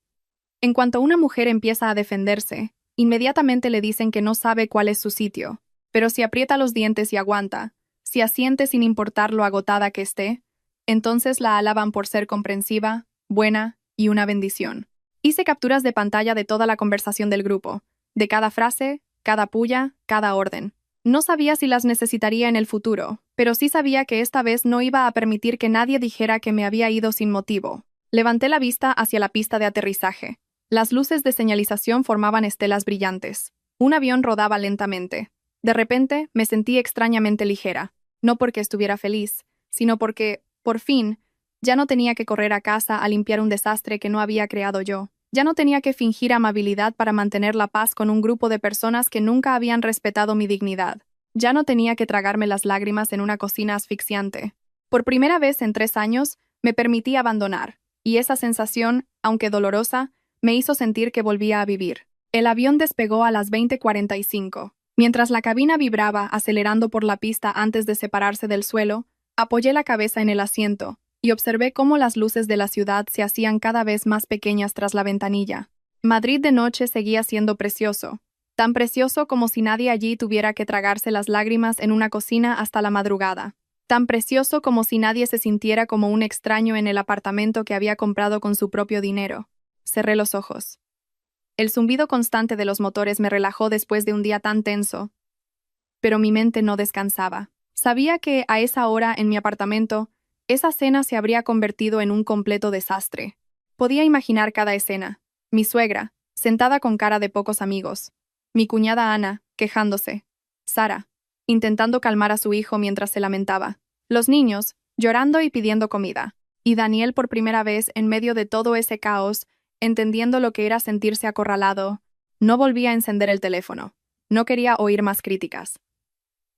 Speaker 1: En cuanto una mujer empieza a defenderse, inmediatamente le dicen que no sabe cuál es su sitio. Pero si aprieta los dientes y aguanta, si asiente sin importar lo agotada que esté, entonces la alaban por ser comprensiva, buena y una bendición. Hice capturas de pantalla de toda la conversación del grupo, de cada frase, cada puya, cada orden. No sabía si las necesitaría en el futuro, pero sí sabía que esta vez no iba a permitir que nadie dijera que me había ido sin motivo. Levanté la vista hacia la pista de aterrizaje. Las luces de señalización formaban estelas brillantes. Un avión rodaba lentamente. De repente, me sentí extrañamente ligera, no porque estuviera feliz, sino porque, por fin, ya no tenía que correr a casa a limpiar un desastre que no había creado yo. Ya no tenía que fingir amabilidad para mantener la paz con un grupo de personas que nunca habían respetado mi dignidad. Ya no tenía que tragarme las lágrimas en una cocina asfixiante. Por primera vez en 3 años, me permití abandonar, y esa sensación, aunque dolorosa, me hizo sentir que volvía a vivir. El avión despegó a las 20:45. Mientras la cabina vibraba, acelerando por la pista antes de separarse del suelo, apoyé la cabeza en el asiento y observé cómo las luces de la ciudad se hacían cada vez más pequeñas tras la ventanilla. Madrid de noche seguía siendo precioso, tan precioso como si nadie allí tuviera que tragarse las lágrimas en una cocina hasta la madrugada, tan precioso como si nadie se sintiera como un extraño en el apartamento que había comprado con su propio dinero. Cerré los ojos. El zumbido constante de los motores me relajó después de un día tan tenso. Pero mi mente no descansaba. Sabía que, a esa hora, en mi apartamento, esa cena se habría convertido en un completo desastre. Podía imaginar cada escena. Mi suegra, sentada con cara de pocos amigos. Mi cuñada Ana, quejándose. Sara, intentando calmar a su hijo mientras se lamentaba. Los niños, llorando y pidiendo comida. Y Daniel por primera vez en medio de todo ese caos, entendiendo lo que era sentirse acorralado, no volví a encender el teléfono. No quería oír más críticas.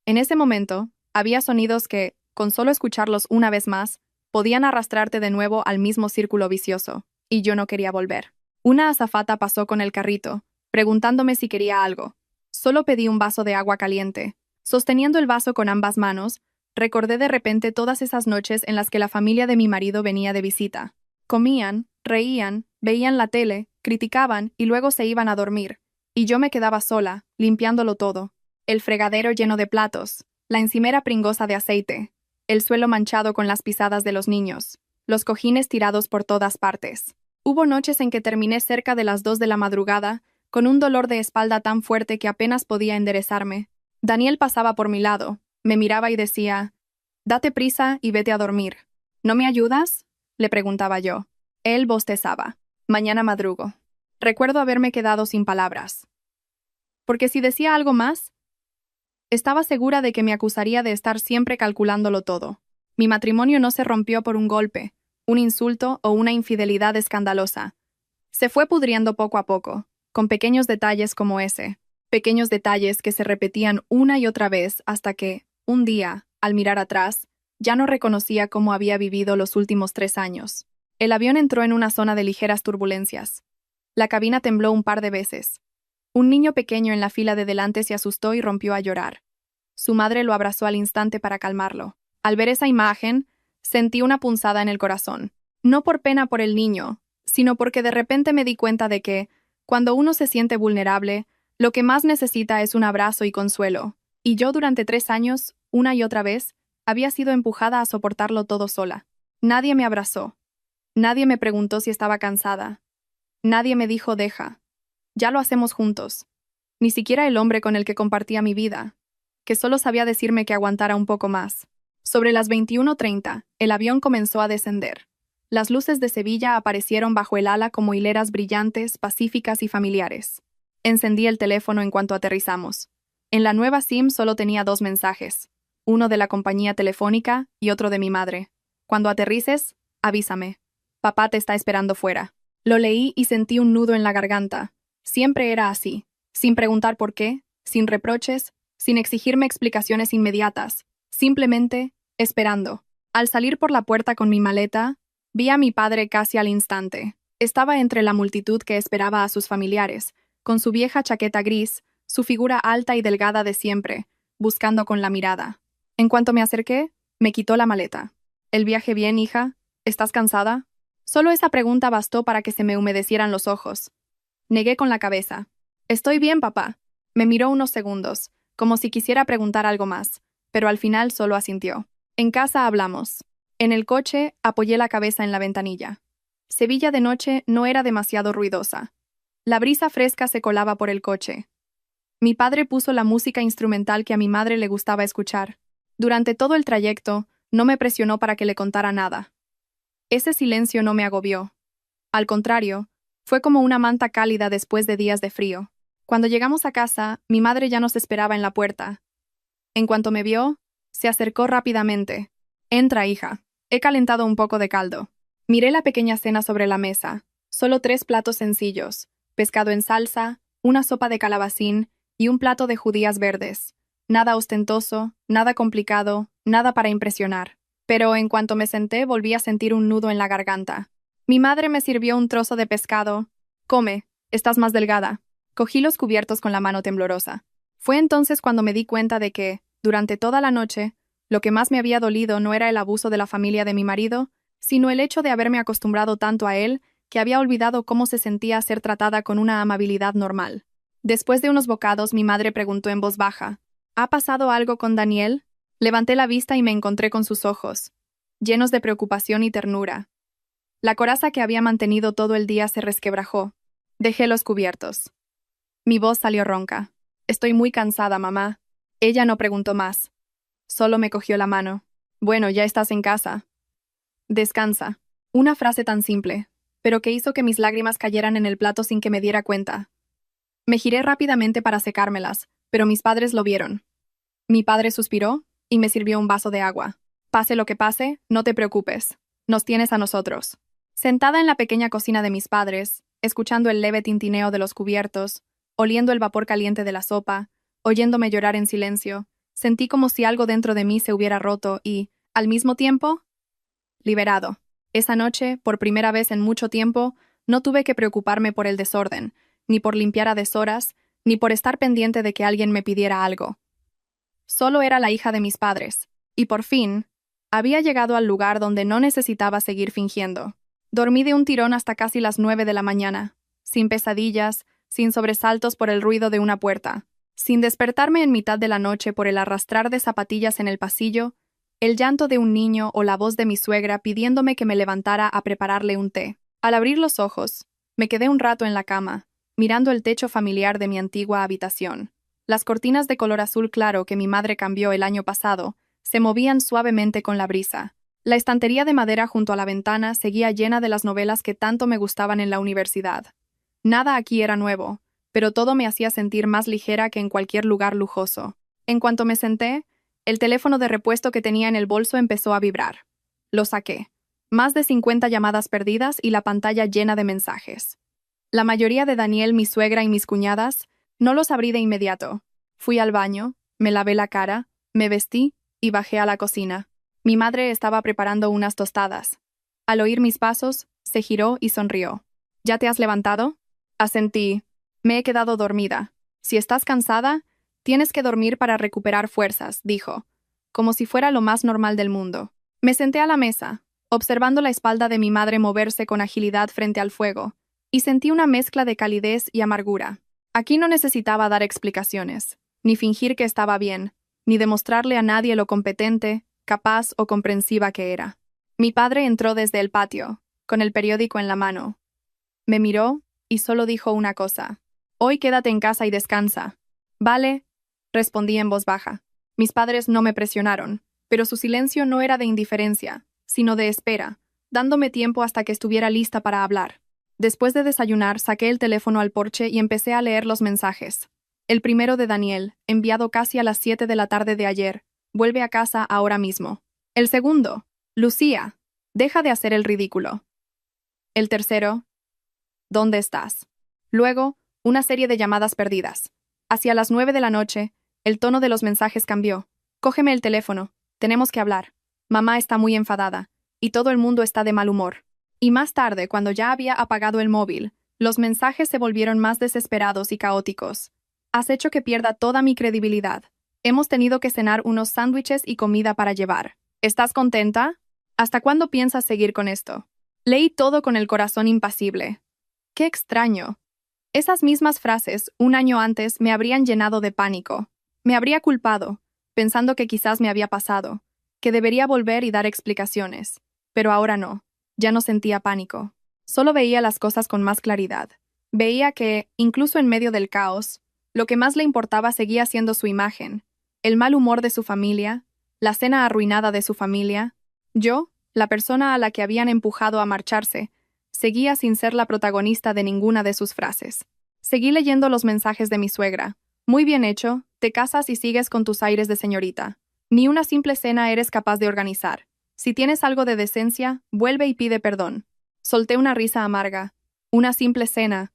Speaker 1: En ese momento, había sonidos que, con solo escucharlos una vez más, podían arrastrarte de nuevo al mismo círculo vicioso, y yo no quería volver. Una azafata pasó con el carrito, preguntándome si quería algo. Solo pedí un vaso de agua caliente. Sosteniendo el vaso con ambas manos, recordé de repente todas esas noches en las que la familia de mi marido venía de visita. Comían, reían, veían la tele, criticaban y luego se iban a dormir. Y yo me quedaba sola, limpiándolo todo. El fregadero lleno de platos, la encimera pringosa de aceite, el suelo manchado con las pisadas de los niños, los cojines tirados por todas partes. Hubo noches en que terminé cerca de las 2 de la madrugada, con un dolor de espalda tan fuerte que apenas podía enderezarme. Daniel pasaba por mi lado, me miraba y decía, «Date prisa y vete a dormir». «¿No me ayudas?», le preguntaba yo. Él bostezaba. «Mañana madrugo». Recuerdo haberme quedado sin palabras. Porque si decía algo más, estaba segura de que me acusaría de estar siempre calculándolo todo. Mi matrimonio no se rompió por un golpe, un insulto o una infidelidad escandalosa. Se fue pudriendo poco a poco, con pequeños detalles como ese, pequeños detalles que se repetían una y otra vez hasta que, un día, al mirar atrás, ya no reconocía cómo había vivido los últimos 3 años. El avión entró en una zona de ligeras turbulencias. La cabina tembló un par de veces. Un niño pequeño en la fila de delante se asustó y rompió a llorar. Su madre lo abrazó al instante para calmarlo. Al ver esa imagen, sentí una punzada en el corazón. No por pena por el niño, sino porque de repente me di cuenta de que, cuando uno se siente vulnerable, lo que más necesita es un abrazo y consuelo. Y yo durante 3 años, una y otra vez, había sido empujada a soportarlo todo sola. Nadie me abrazó. Nadie me preguntó si estaba cansada. Nadie me dijo deja. Ya lo hacemos juntos. Ni siquiera el hombre con el que compartía mi vida, que solo sabía decirme que aguantara un poco más. Sobre las 21:30, el avión comenzó a descender. Las luces de Sevilla aparecieron bajo el ala como hileras brillantes, pacíficas y familiares. Encendí el teléfono en cuanto aterrizamos. En la nueva SIM solo tenía 2 mensajes, uno de la compañía telefónica y otro de mi madre. Cuando aterrices, avísame. Papá te está esperando fuera. Lo leí y sentí un nudo en la garganta. Siempre era así, sin preguntar por qué, sin reproches, sin exigirme explicaciones inmediatas, simplemente esperando. Al salir por la puerta con mi maleta, vi a mi padre casi al instante. Estaba entre la multitud que esperaba a sus familiares, con su vieja chaqueta gris, su figura alta y delgada de siempre, buscando con la mirada. En cuanto me acerqué, me quitó la maleta. ¿El viaje bien, hija? ¿Estás cansada? Solo esa pregunta bastó para que se me humedecieran los ojos. Negué con la cabeza. «Estoy bien, papá». Me miró unos segundos, como si quisiera preguntar algo más, pero al final solo asintió. En casa hablamos. En el coche apoyé la cabeza en la ventanilla. Sevilla de noche no era demasiado ruidosa. La brisa fresca se colaba por el coche. Mi padre puso la música instrumental que a mi madre le gustaba escuchar. Durante todo el trayecto, no me presionó para que le contara nada. Ese silencio no me agobió. Al contrario, fue como una manta cálida después de días de frío. Cuando llegamos a casa, mi madre ya nos esperaba en la puerta. En cuanto me vio, se acercó rápidamente. «Entra, hija. He calentado un poco de caldo». Miré la pequeña cena sobre la mesa. Solo 3 platos sencillos: pescado en salsa, una sopa de calabacín y un plato de judías verdes. Nada ostentoso, nada complicado, nada para impresionar. Pero en cuanto me senté, volví a sentir un nudo en la garganta. Mi madre me sirvió un trozo de pescado. «Come, estás más delgada». Cogí los cubiertos con la mano temblorosa. Fue entonces cuando me di cuenta de que, durante toda la noche, lo que más me había dolido no era el abuso de la familia de mi marido, sino el hecho de haberme acostumbrado tanto a él que había olvidado cómo se sentía ser tratada con una amabilidad normal. Después de unos bocados, mi madre preguntó en voz baja, «¿Ha pasado algo con Daniel?». Levanté la vista y me encontré con sus ojos, llenos de preocupación y ternura. La coraza que había mantenido todo el día se resquebrajó. Dejé los cubiertos. Mi voz salió ronca. «Estoy muy cansada, mamá». Ella no preguntó más. Solo me cogió la mano. «Bueno, ya estás en casa. Descansa». Una frase tan simple, pero que hizo que mis lágrimas cayeran en el plato sin que me diera cuenta. Me giré rápidamente para secármelas, pero mis padres lo vieron. Mi padre suspiró y me sirvió un vaso de agua. «Pase lo que pase, no te preocupes. Nos tienes a nosotros». Sentada en la pequeña cocina de mis padres, escuchando el leve tintineo de los cubiertos, oliendo el vapor caliente de la sopa, oyéndome llorar en silencio. Sentí como si algo dentro de mí se hubiera roto y, al mismo tiempo, liberado. Esa noche, por primera vez en mucho tiempo, no tuve que preocuparme por el desorden, ni por limpiar a deshoras, ni por estar pendiente de que alguien me pidiera algo. Solo era la hija de mis padres, y por fin, había llegado al lugar donde no necesitaba seguir fingiendo. Dormí de un tirón hasta casi las 9 de la mañana, sin pesadillas, sin sobresaltos por el ruido de una puerta, sin despertarme en mitad de la noche por el arrastrar de zapatillas en el pasillo, el llanto de un niño o la voz de mi suegra pidiéndome que me levantara a prepararle un té. Al abrir los ojos, me quedé un rato en la cama, mirando el techo familiar de mi antigua habitación. Las cortinas de color azul claro que mi madre cambió el año pasado se movían suavemente con la brisa. La estantería de madera junto a la ventana seguía llena de las novelas que tanto me gustaban en la universidad. Nada aquí era nuevo, pero todo me hacía sentir más ligera que en cualquier lugar lujoso. En cuanto me senté, el teléfono de repuesto que tenía en el bolso empezó a vibrar. Lo saqué. Más de 50 llamadas perdidas y la pantalla llena de mensajes. La mayoría de Daniel, mi suegra y mis cuñadas, no los abrí de inmediato. Fui al baño, me lavé la cara, me vestí y bajé a la cocina. Mi madre estaba preparando unas tostadas. Al oír mis pasos, se giró y sonrió. ¿Ya te has levantado? Asentí. Me he quedado dormida. Si estás cansada, tienes que dormir para recuperar fuerzas, dijo, como si fuera lo más normal del mundo. Me senté a la mesa, observando la espalda de mi madre moverse con agilidad frente al fuego, y sentí una mezcla de calidez y amargura. Aquí no necesitaba dar explicaciones, ni fingir que estaba bien, ni demostrarle a nadie lo competente, capaz o comprensiva que era. Mi padre entró desde el patio, con el periódico en la mano. Me miró y solo dijo una cosa. Hoy quédate en casa y descansa. Vale, respondí en voz baja. Mis padres no me presionaron, pero su silencio no era de indiferencia, sino de espera, dándome tiempo hasta que estuviera lista para hablar. Después de desayunar, saqué el teléfono al porche y empecé a leer los mensajes. El primero de Daniel, enviado casi a las 7 de la tarde de ayer. Vuelve a casa ahora mismo. El segundo, Lucía, deja de hacer el ridículo. El tercero, ¿dónde estás? Luego, una serie de llamadas perdidas. Hacia las 9 de la noche, el tono de los mensajes cambió. Cógeme el teléfono, tenemos que hablar. Mamá está muy enfadada, y todo el mundo está de mal humor. Y más tarde, cuando ya había apagado el móvil, los mensajes se volvieron más desesperados y caóticos. Has hecho que pierda toda mi credibilidad. Hemos tenido que cenar unos sándwiches y comida para llevar. ¿Estás contenta? ¿Hasta cuándo piensas seguir con esto? Leí todo con el corazón impasible. ¡Qué extraño! Esas mismas frases, un año antes, me habrían llenado de pánico. Me habría culpado, pensando que quizás me había pasado, que debería volver y dar explicaciones. Pero ahora no. Ya no sentía pánico. Solo veía las cosas con más claridad. Veía que, incluso en medio del caos, lo que más le importaba seguía siendo su imagen, el mal humor de su familia, la cena arruinada de su familia. Yo, la persona a la que habían empujado a marcharse, seguía sin ser la protagonista de ninguna de sus frases. Seguí leyendo los mensajes de mi suegra. Muy bien hecho, te casas y sigues con tus aires de señorita. Ni una simple cena eres capaz de organizar. Si tienes algo de decencia, vuelve y pide perdón. Solté una risa amarga. Una simple cena.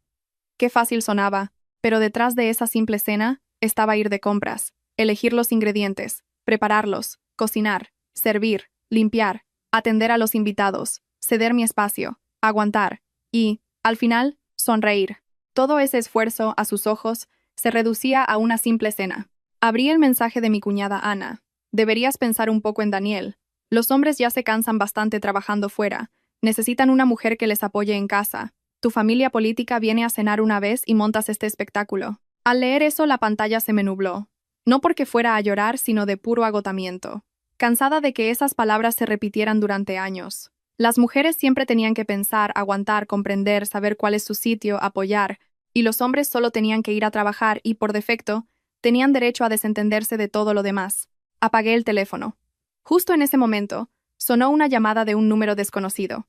Speaker 1: Qué fácil sonaba, pero detrás de esa simple cena estaba ir de compras, elegir los ingredientes, prepararlos, cocinar, servir, limpiar, atender a los invitados, ceder mi espacio, aguantar y, al final, sonreír. Todo ese esfuerzo, a sus ojos, se reducía a una simple cena. Abrí el mensaje de mi cuñada Ana. Deberías pensar un poco en Daniel. Los hombres ya se cansan bastante trabajando fuera. Necesitan una mujer que les apoye en casa. Tu familia política viene a cenar una vez y montas este espectáculo. Al leer eso, la pantalla se me nubló. No porque fuera a llorar, sino de puro agotamiento. Cansada de que esas palabras se repitieran durante años. Las mujeres siempre tenían que pensar, aguantar, comprender, saber cuál es su sitio, apoyar, y los hombres solo tenían que ir a trabajar y, por defecto, tenían derecho a desentenderse de todo lo demás. Apagué el teléfono. Justo en ese momento, sonó una llamada de un número desconocido.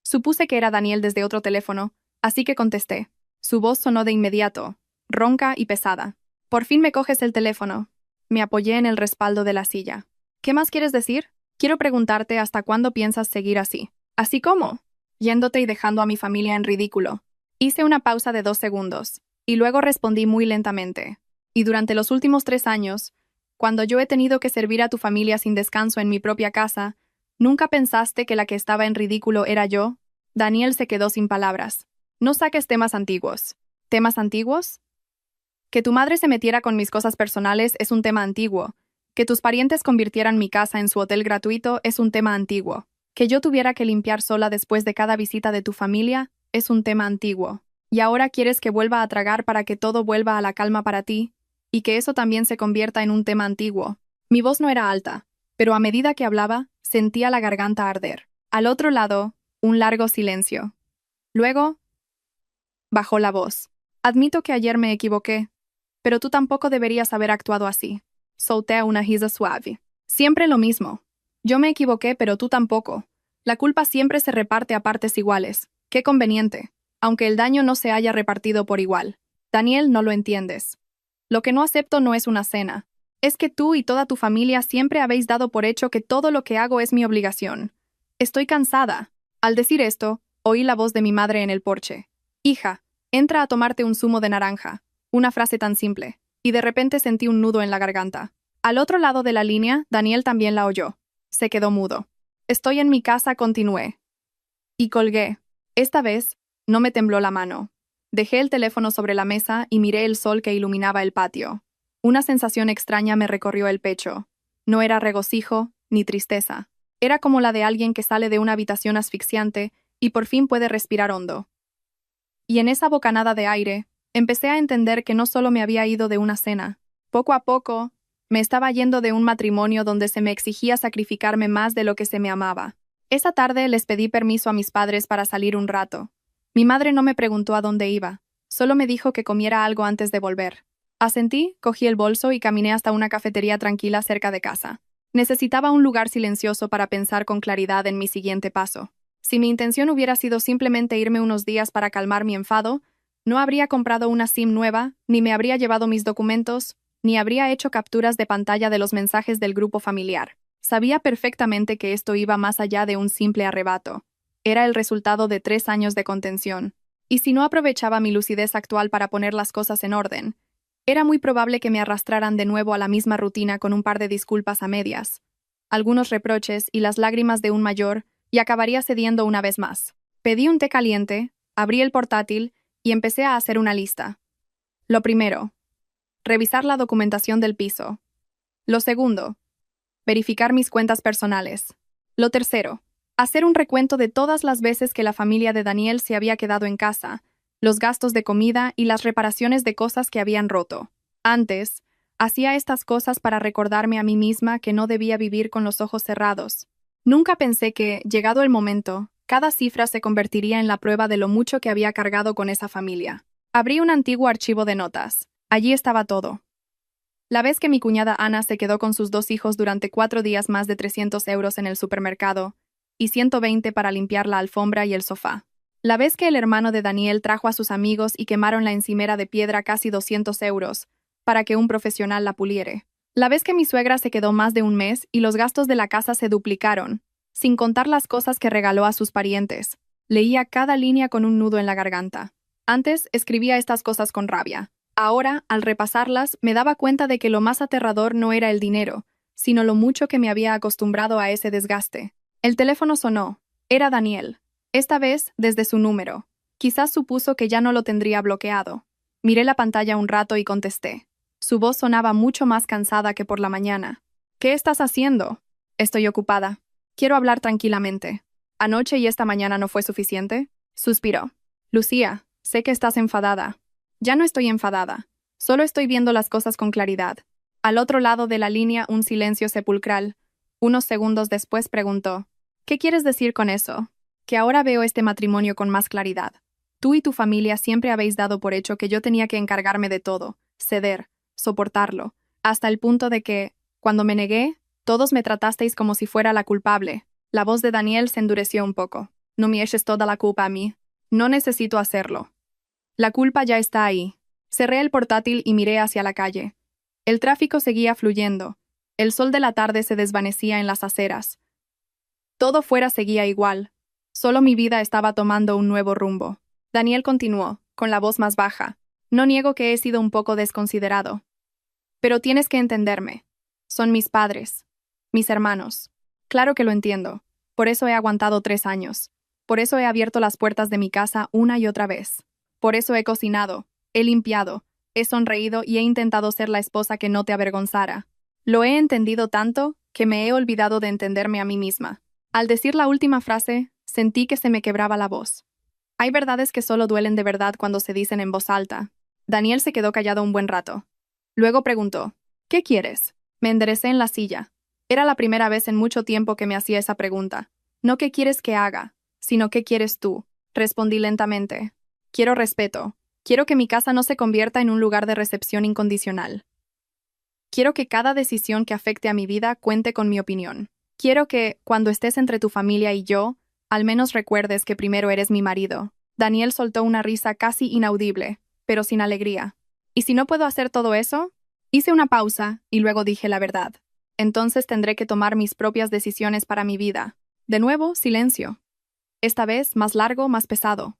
Speaker 1: Supuse que era Daniel desde otro teléfono, así que contesté. Su voz sonó de inmediato, ronca y pesada. Por fin me coges el teléfono. Me apoyé en el respaldo de la silla. ¿Qué más quieres decir? Quiero preguntarte hasta cuándo piensas seguir así. ¿Así cómo? Yéndote y dejando a mi familia en ridículo. Hice una pausa de 2 segundos, y luego respondí muy lentamente. Y durante los últimos 3 años, cuando yo he tenido que servir a tu familia sin descanso en mi propia casa, ¿nunca pensaste que la que estaba en ridículo era yo? Daniel se quedó sin palabras. No saques temas antiguos. ¿Temas antiguos? Que tu madre se metiera con mis cosas personales es un tema antiguo. Que tus parientes convirtieran mi casa en su hotel gratuito es un tema antiguo. Que yo tuviera que limpiar sola después de cada visita de tu familia es un tema antiguo. Y ahora quieres que vuelva a tragar para que todo vuelva a la calma para ti, y que eso también se convierta en un tema antiguo. Mi voz no era alta, pero a medida que hablaba, sentía la garganta arder. Al otro lado, un largo silencio. Luego, bajó la voz. Admito que ayer me equivoqué, pero tú tampoco deberías haber actuado así. Solté una risa suave. Siempre lo mismo. Yo me equivoqué, pero tú tampoco. La culpa siempre se reparte a partes iguales. Qué conveniente, aunque el daño no se haya repartido por igual. Daniel, no lo entiendes. Lo que no acepto no es una cena. Es que tú y toda tu familia siempre habéis dado por hecho que todo lo que hago es mi obligación. Estoy cansada. Al decir esto, oí la voz de mi madre en el porche. Hija, entra a tomarte un zumo de naranja. Una frase tan simple. Y de repente sentí un nudo en la garganta. Al otro lado de la línea, Daniel también la oyó. Se quedó mudo. Estoy en mi casa, continué. Y colgué. Esta vez, no me tembló la mano. Dejé el teléfono sobre la mesa y miré el sol que iluminaba el patio. Una sensación extraña me recorrió el pecho. No era regocijo, ni tristeza. Era como la de alguien que sale de una habitación asfixiante y por fin puede respirar hondo. Y en esa bocanada de aire, empecé a entender que no solo me había ido de una cena. Poco a poco, me estaba yendo de un matrimonio donde se me exigía sacrificarme más de lo que se me amaba. Esa tarde les pedí permiso a mis padres para salir un rato. Mi madre no me preguntó a dónde iba, solo me dijo que comiera algo antes de volver. Asentí, cogí el bolso y caminé hasta una cafetería tranquila cerca de casa. Necesitaba un lugar silencioso para pensar con claridad en mi siguiente paso. Si mi intención hubiera sido simplemente irme unos días para calmar mi enfado, no habría comprado una SIM nueva, ni me habría llevado mis documentos, ni habría hecho capturas de pantalla de los mensajes del grupo familiar. Sabía perfectamente que esto iba más allá de un simple arrebato. Era el resultado de 3 años de contención. Y si no aprovechaba mi lucidez actual para poner las cosas en orden, era muy probable que me arrastraran de nuevo a la misma rutina con un par de disculpas a medias, algunos reproches y las lágrimas de un mayor, y acabaría cediendo una vez más. Pedí un té caliente, abrí el portátil y empecé a hacer una lista. Lo primero, revisar la documentación del piso. Lo segundo, verificar mis cuentas personales. Lo tercero, hacer un recuento de todas las veces que la familia de Daniel se había quedado en casa, los gastos de comida y las reparaciones de cosas que habían roto. Antes, hacía estas cosas para recordarme a mí misma que no debía vivir con los ojos cerrados. Nunca pensé que, llegado el momento, cada cifra se convertiría en la prueba de lo mucho que había cargado con esa familia. Abrí un antiguo archivo de notas. Allí estaba todo. La vez que mi cuñada Ana se quedó con sus 2 hijos durante 4 días, más de 300 euros en el supermercado, y 120 para limpiar la alfombra y el sofá. La vez que el hermano de Daniel trajo a sus amigos y quemaron la encimera de piedra, casi 200 euros, para que un profesional la puliere. La vez que mi suegra se quedó más de un mes y los gastos de la casa se duplicaron, sin contar las cosas que regaló a sus parientes. Leía cada línea con un nudo en la garganta. Antes escribía estas cosas con rabia. Ahora, al repasarlas, me daba cuenta de que lo más aterrador no era el dinero, sino lo mucho que me había acostumbrado a ese desgaste. El teléfono sonó. Era Daniel. Esta vez, desde su número. Quizás supuso que ya no lo tendría bloqueado. Miré la pantalla un rato y contesté. Su voz sonaba mucho más cansada que por la mañana. ¿Qué estás haciendo? Estoy ocupada. Quiero hablar tranquilamente. ¿Anoche y esta mañana no fue suficiente? Suspiró. Lucía, sé que estás enfadada. Ya no estoy enfadada. Solo estoy viendo las cosas con claridad. Al otro lado de la línea, un silencio sepulcral. Unos segundos después preguntó. ¿Qué quieres decir con eso? Que ahora veo este matrimonio con más claridad. Tú y tu familia siempre habéis dado por hecho que yo tenía que encargarme de todo, ceder, soportarlo, hasta el punto de que, cuando me negué, todos me tratasteis como si fuera la culpable. La voz de Daniel se endureció un poco. No me eches toda la culpa a mí. No necesito hacerlo. La culpa ya está ahí. Cerré el portátil y miré hacia la calle. El tráfico seguía fluyendo. El sol de la tarde se desvanecía en las aceras. Todo fuera seguía igual. Solo mi vida estaba tomando un nuevo rumbo. Daniel continuó, con la voz más baja. No niego que he sido un poco desconsiderado. Pero tienes que entenderme. Son mis padres. Mis hermanos. Claro que lo entiendo. Por eso he aguantado 3 años. Por eso he abierto las puertas de mi casa una y otra vez. Por eso he cocinado, he limpiado, he sonreído y he intentado ser la esposa que no te avergonzara. Lo he entendido tanto que me he olvidado de entenderme a mí misma. Al decir la última frase, sentí que se me quebraba la voz. Hay verdades que solo duelen de verdad cuando se dicen en voz alta. Daniel se quedó callado un buen rato. Luego preguntó, ¿qué quieres? Me enderecé en la silla. Era la primera vez en mucho tiempo que me hacía esa pregunta. No qué quieres que haga, sino qué quieres tú. Respondí lentamente. Quiero respeto. Quiero que mi casa no se convierta en un lugar de recepción incondicional. Quiero que cada decisión que afecte a mi vida cuente con mi opinión. Quiero que, cuando estés entre tu familia y yo, al menos recuerdes que primero eres mi marido. Daniel soltó una risa casi inaudible, pero sin alegría. ¿Y si no puedo hacer todo eso? Hice una pausa y luego dije la verdad. Entonces tendré que tomar mis propias decisiones para mi vida. De nuevo, silencio. Esta vez, más largo, más pesado.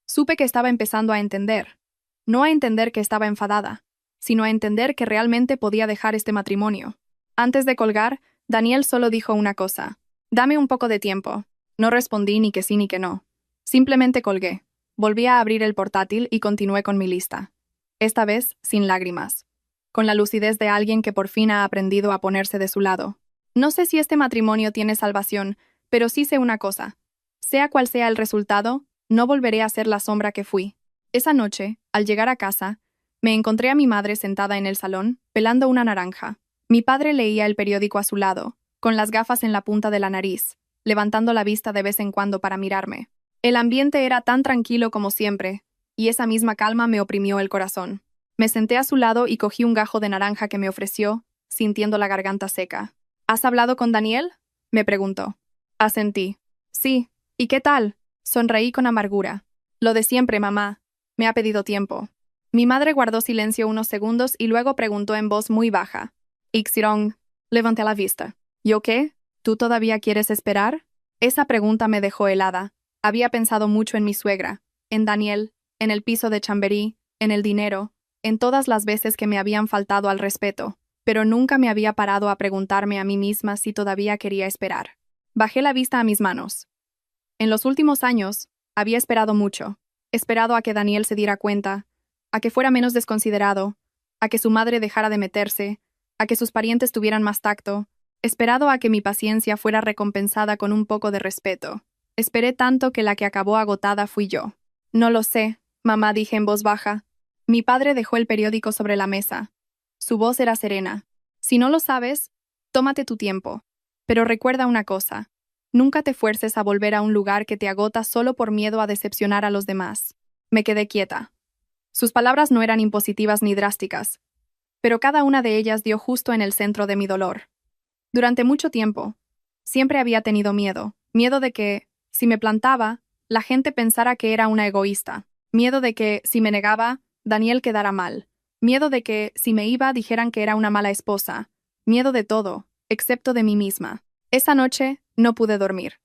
Speaker 1: Supe que estaba empezando a entender. No a entender que estaba enfadada, sino a entender que realmente podía dejar este matrimonio. Antes de colgar, Daniel solo dijo una cosa. Dame un poco de tiempo. No respondí ni que sí ni que no. Simplemente colgué. Volví a abrir el portátil y continué con mi lista. Esta vez, sin lágrimas. Con la lucidez de alguien que por fin ha aprendido a ponerse de su lado. No sé si este matrimonio tiene salvación, pero sí sé una cosa. Sea cual sea el resultado, no volveré a ser la sombra que fui. Esa noche, al llegar a casa, me encontré a mi madre sentada en el salón, pelando una naranja. Mi padre leía el periódico a su lado, con las gafas en la punta de la nariz, levantando la vista de vez en cuando para mirarme. El ambiente era tan tranquilo como siempre, y esa misma calma me oprimió el corazón. Me senté a su lado y cogí un gajo de naranja que me ofreció, sintiendo la garganta seca. ¿Has hablado con Daniel? Me preguntó. Asentí. Sí. ¿Y qué tal? Sonreí con amargura. Lo de siempre, mamá. Me ha pedido tiempo. Mi madre guardó silencio unos segundos y luego preguntó en voz muy baja. Ixirong, levanté la vista. ¿Yo qué? ¿Tú todavía quieres esperar? Esa pregunta me dejó helada. Había pensado mucho en mi suegra, en Daniel, en el piso de Chamberí, en el dinero, en todas las veces que me habían faltado al respeto, pero nunca me había parado a preguntarme a mí misma si todavía quería esperar. Bajé la vista a mis manos. En los últimos años, había esperado mucho. Esperado a que Daniel se diera cuenta, a que fuera menos desconsiderado, a que su madre dejara de meterse, a que sus parientes tuvieran más tacto. Esperado a que mi paciencia fuera recompensada con un poco de respeto. Esperé tanto que la que acabó agotada fui yo. No lo sé, mamá, dije en voz baja. Mi padre dejó el periódico sobre la mesa. Su voz era serena. Si no lo sabes, tómate tu tiempo. Pero recuerda una cosa. Nunca te fuerces a volver a un lugar que te agota solo por miedo a decepcionar a los demás. Me quedé quieta. Sus palabras no eran impositivas ni drásticas, pero cada una de ellas dio justo en el centro de mi dolor. Durante mucho tiempo, siempre había tenido miedo. Miedo de que, si me plantaba, la gente pensara que era una egoísta. Miedo de que, si me negaba, Daniel quedara mal. Miedo de que, si me iba, dijeran que era una mala esposa. Miedo de todo, excepto de mí misma. Esa noche, no pude dormir.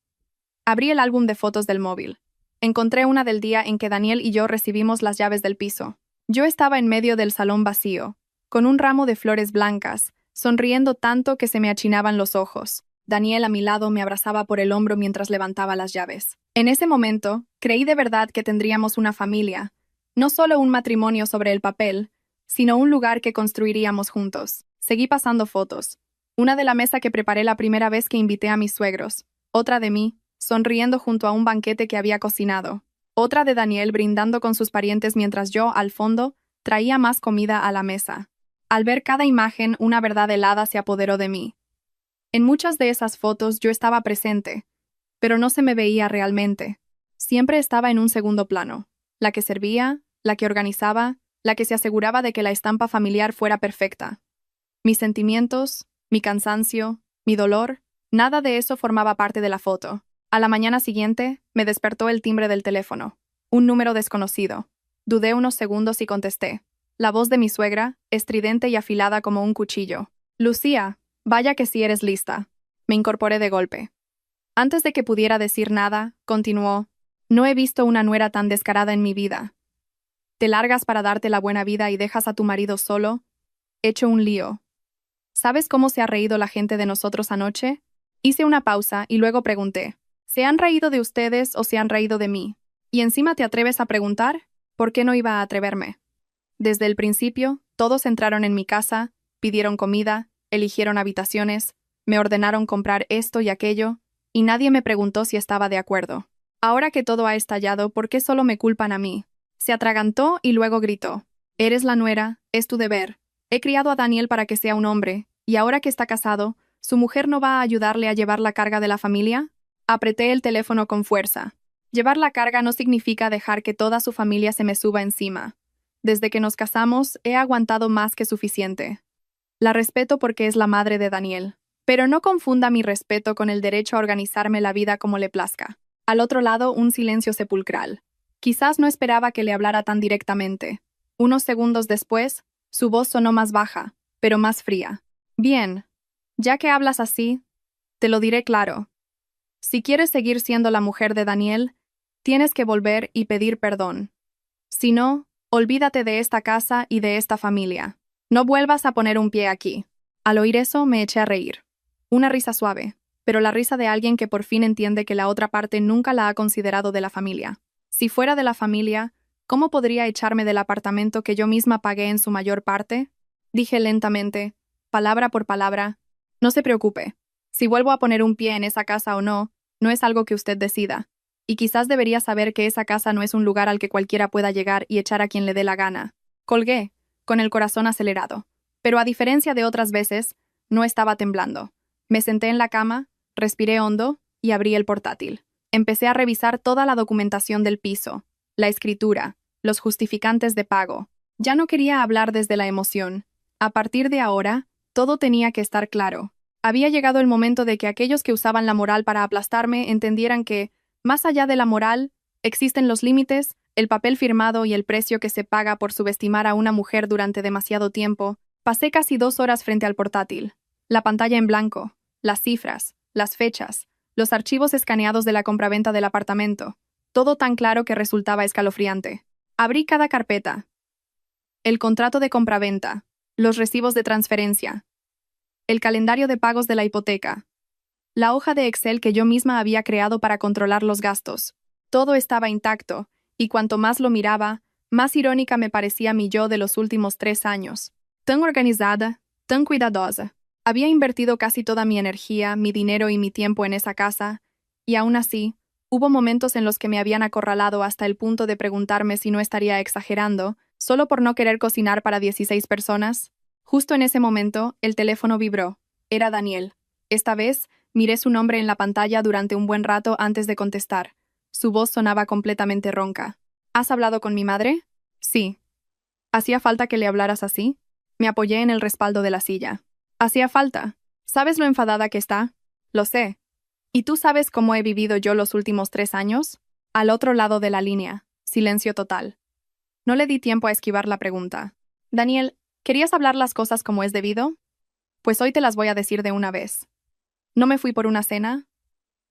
Speaker 1: Abrí el álbum de fotos del móvil. Encontré una del día en que Daniel y yo recibimos las llaves del piso. Yo estaba en medio del salón vacío, con un ramo de flores blancas, sonriendo tanto que se me achinaban los ojos. Daniel a mi lado me abrazaba por el hombro mientras levantaba las llaves. En ese momento, creí de verdad que tendríamos una familia, no solo un matrimonio sobre el papel, sino un lugar que construiríamos juntos. Seguí pasando fotos. Una de la mesa que preparé la primera vez que invité a mis suegros. Otra de mí, sonriendo junto a un banquete que había cocinado. Otra de Daniel brindando con sus parientes mientras yo, al fondo, traía más comida a la mesa. Al ver cada imagen, una verdad helada se apoderó de mí. En muchas de esas fotos yo estaba presente, pero no se me veía realmente. Siempre estaba en un segundo plano. La que servía, la que organizaba, la que se aseguraba de que la estampa familiar fuera perfecta. Mis sentimientos, mi cansancio, mi dolor, nada de eso formaba parte de la foto. A la mañana siguiente, me despertó el timbre del teléfono. Un número desconocido. Dudé unos segundos y contesté. La voz de mi suegra, estridente y afilada como un cuchillo. Lucía, vaya que sí eres lista. Me incorporé de golpe. Antes de que pudiera decir nada, continuó. No he visto una nuera tan descarada en mi vida. Te largas para darte la buena vida y dejas a tu marido solo. Hecho un lío. ¿Sabes cómo se ha reído la gente de nosotros anoche? Hice una pausa y luego pregunté, ¿se han reído de ustedes o se han reído de mí? Y encima te atreves a preguntar, ¿por qué no iba a atreverme? Desde el principio, todos entraron en mi casa, pidieron comida, eligieron habitaciones, me ordenaron comprar esto y aquello, y nadie me preguntó si estaba de acuerdo. Ahora que todo ha estallado, ¿por qué solo me culpan a mí? Se atragantó y luego gritó, eres la nuera, es tu deber. He criado a Daniel para que sea un hombre, y ahora que está casado, ¿su mujer no va a ayudarle a llevar la carga de la familia? Apreté el teléfono con fuerza. Llevar la carga no significa dejar que toda su familia se me suba encima. Desde que nos casamos, he aguantado más que suficiente. La respeto porque es la madre de Daniel. Pero no confunda mi respeto con el derecho a organizarme la vida como le plazca. Al otro lado, un silencio sepulcral. Quizás no esperaba que le hablara tan directamente. Unos segundos después, su voz sonó más baja, pero más fría. Bien, ya que hablas así, te lo diré claro. Si quieres seguir siendo la mujer de Daniel, tienes que volver y pedir perdón. Si no, olvídate de esta casa y de esta familia. No vuelvas a poner un pie aquí. Al oír eso, me eché a reír. Una risa suave, pero la risa de alguien que por fin entiende que la otra parte nunca la ha considerado de la familia. Si fuera de la familia, ¿cómo podría echarme del apartamento que yo misma pagué en su mayor parte? Dije lentamente, palabra por palabra, no se preocupe. Si vuelvo a poner un pie en esa casa o no, no es algo que usted decida. Y quizás debería saber que esa casa no es un lugar al que cualquiera pueda llegar y echar a quien le dé la gana. Colgué, con el corazón acelerado. Pero a diferencia de otras veces, no estaba temblando. Me senté en la cama, respiré hondo y abrí el portátil. Empecé a revisar toda la documentación del piso, la escritura, los justificantes de pago. Ya no quería hablar desde la emoción. A partir de ahora, todo tenía que estar claro. Había llegado el momento de que aquellos que usaban la moral para aplastarme entendieran que, más allá de la moral, existen los límites, el papel firmado y el precio que se paga por subestimar a una mujer durante demasiado tiempo. Pasé casi 2 horas frente al portátil. La pantalla en blanco, las cifras, las fechas, los archivos escaneados de la compraventa del apartamento. Todo tan claro que resultaba escalofriante. Abrí cada carpeta. El contrato de compraventa, los recibos de transferencia, el calendario de pagos de la hipoteca, la hoja de Excel que yo misma había creado para controlar los gastos. Todo estaba intacto, y cuanto más lo miraba, más irónica me parecía mi yo de los últimos 3 años. Tan organizada, tan cuidadosa. Había invertido casi toda mi energía, mi dinero y mi tiempo en esa casa, y aún así, hubo momentos en los que me habían acorralado hasta el punto de preguntarme si no estaría exagerando, solo por no querer cocinar para 16 personas. Justo en ese momento, el teléfono vibró. Era Daniel. Esta vez, miré su nombre en la pantalla durante un buen rato antes de contestar. Su voz sonaba completamente ronca. ¿Has hablado con mi madre? Sí. ¿Hacía falta que le hablaras así? Me apoyé en el respaldo de la silla. Hacía falta. ¿Sabes lo enfadada que está? Lo sé. ¿Y tú sabes cómo he vivido yo los últimos 3 años? Al otro lado de la línea. Silencio total. No le di tiempo a esquivar la pregunta. Daniel, ¿querías hablar las cosas como es debido? Pues hoy te las voy a decir de una vez. No me fui por una cena.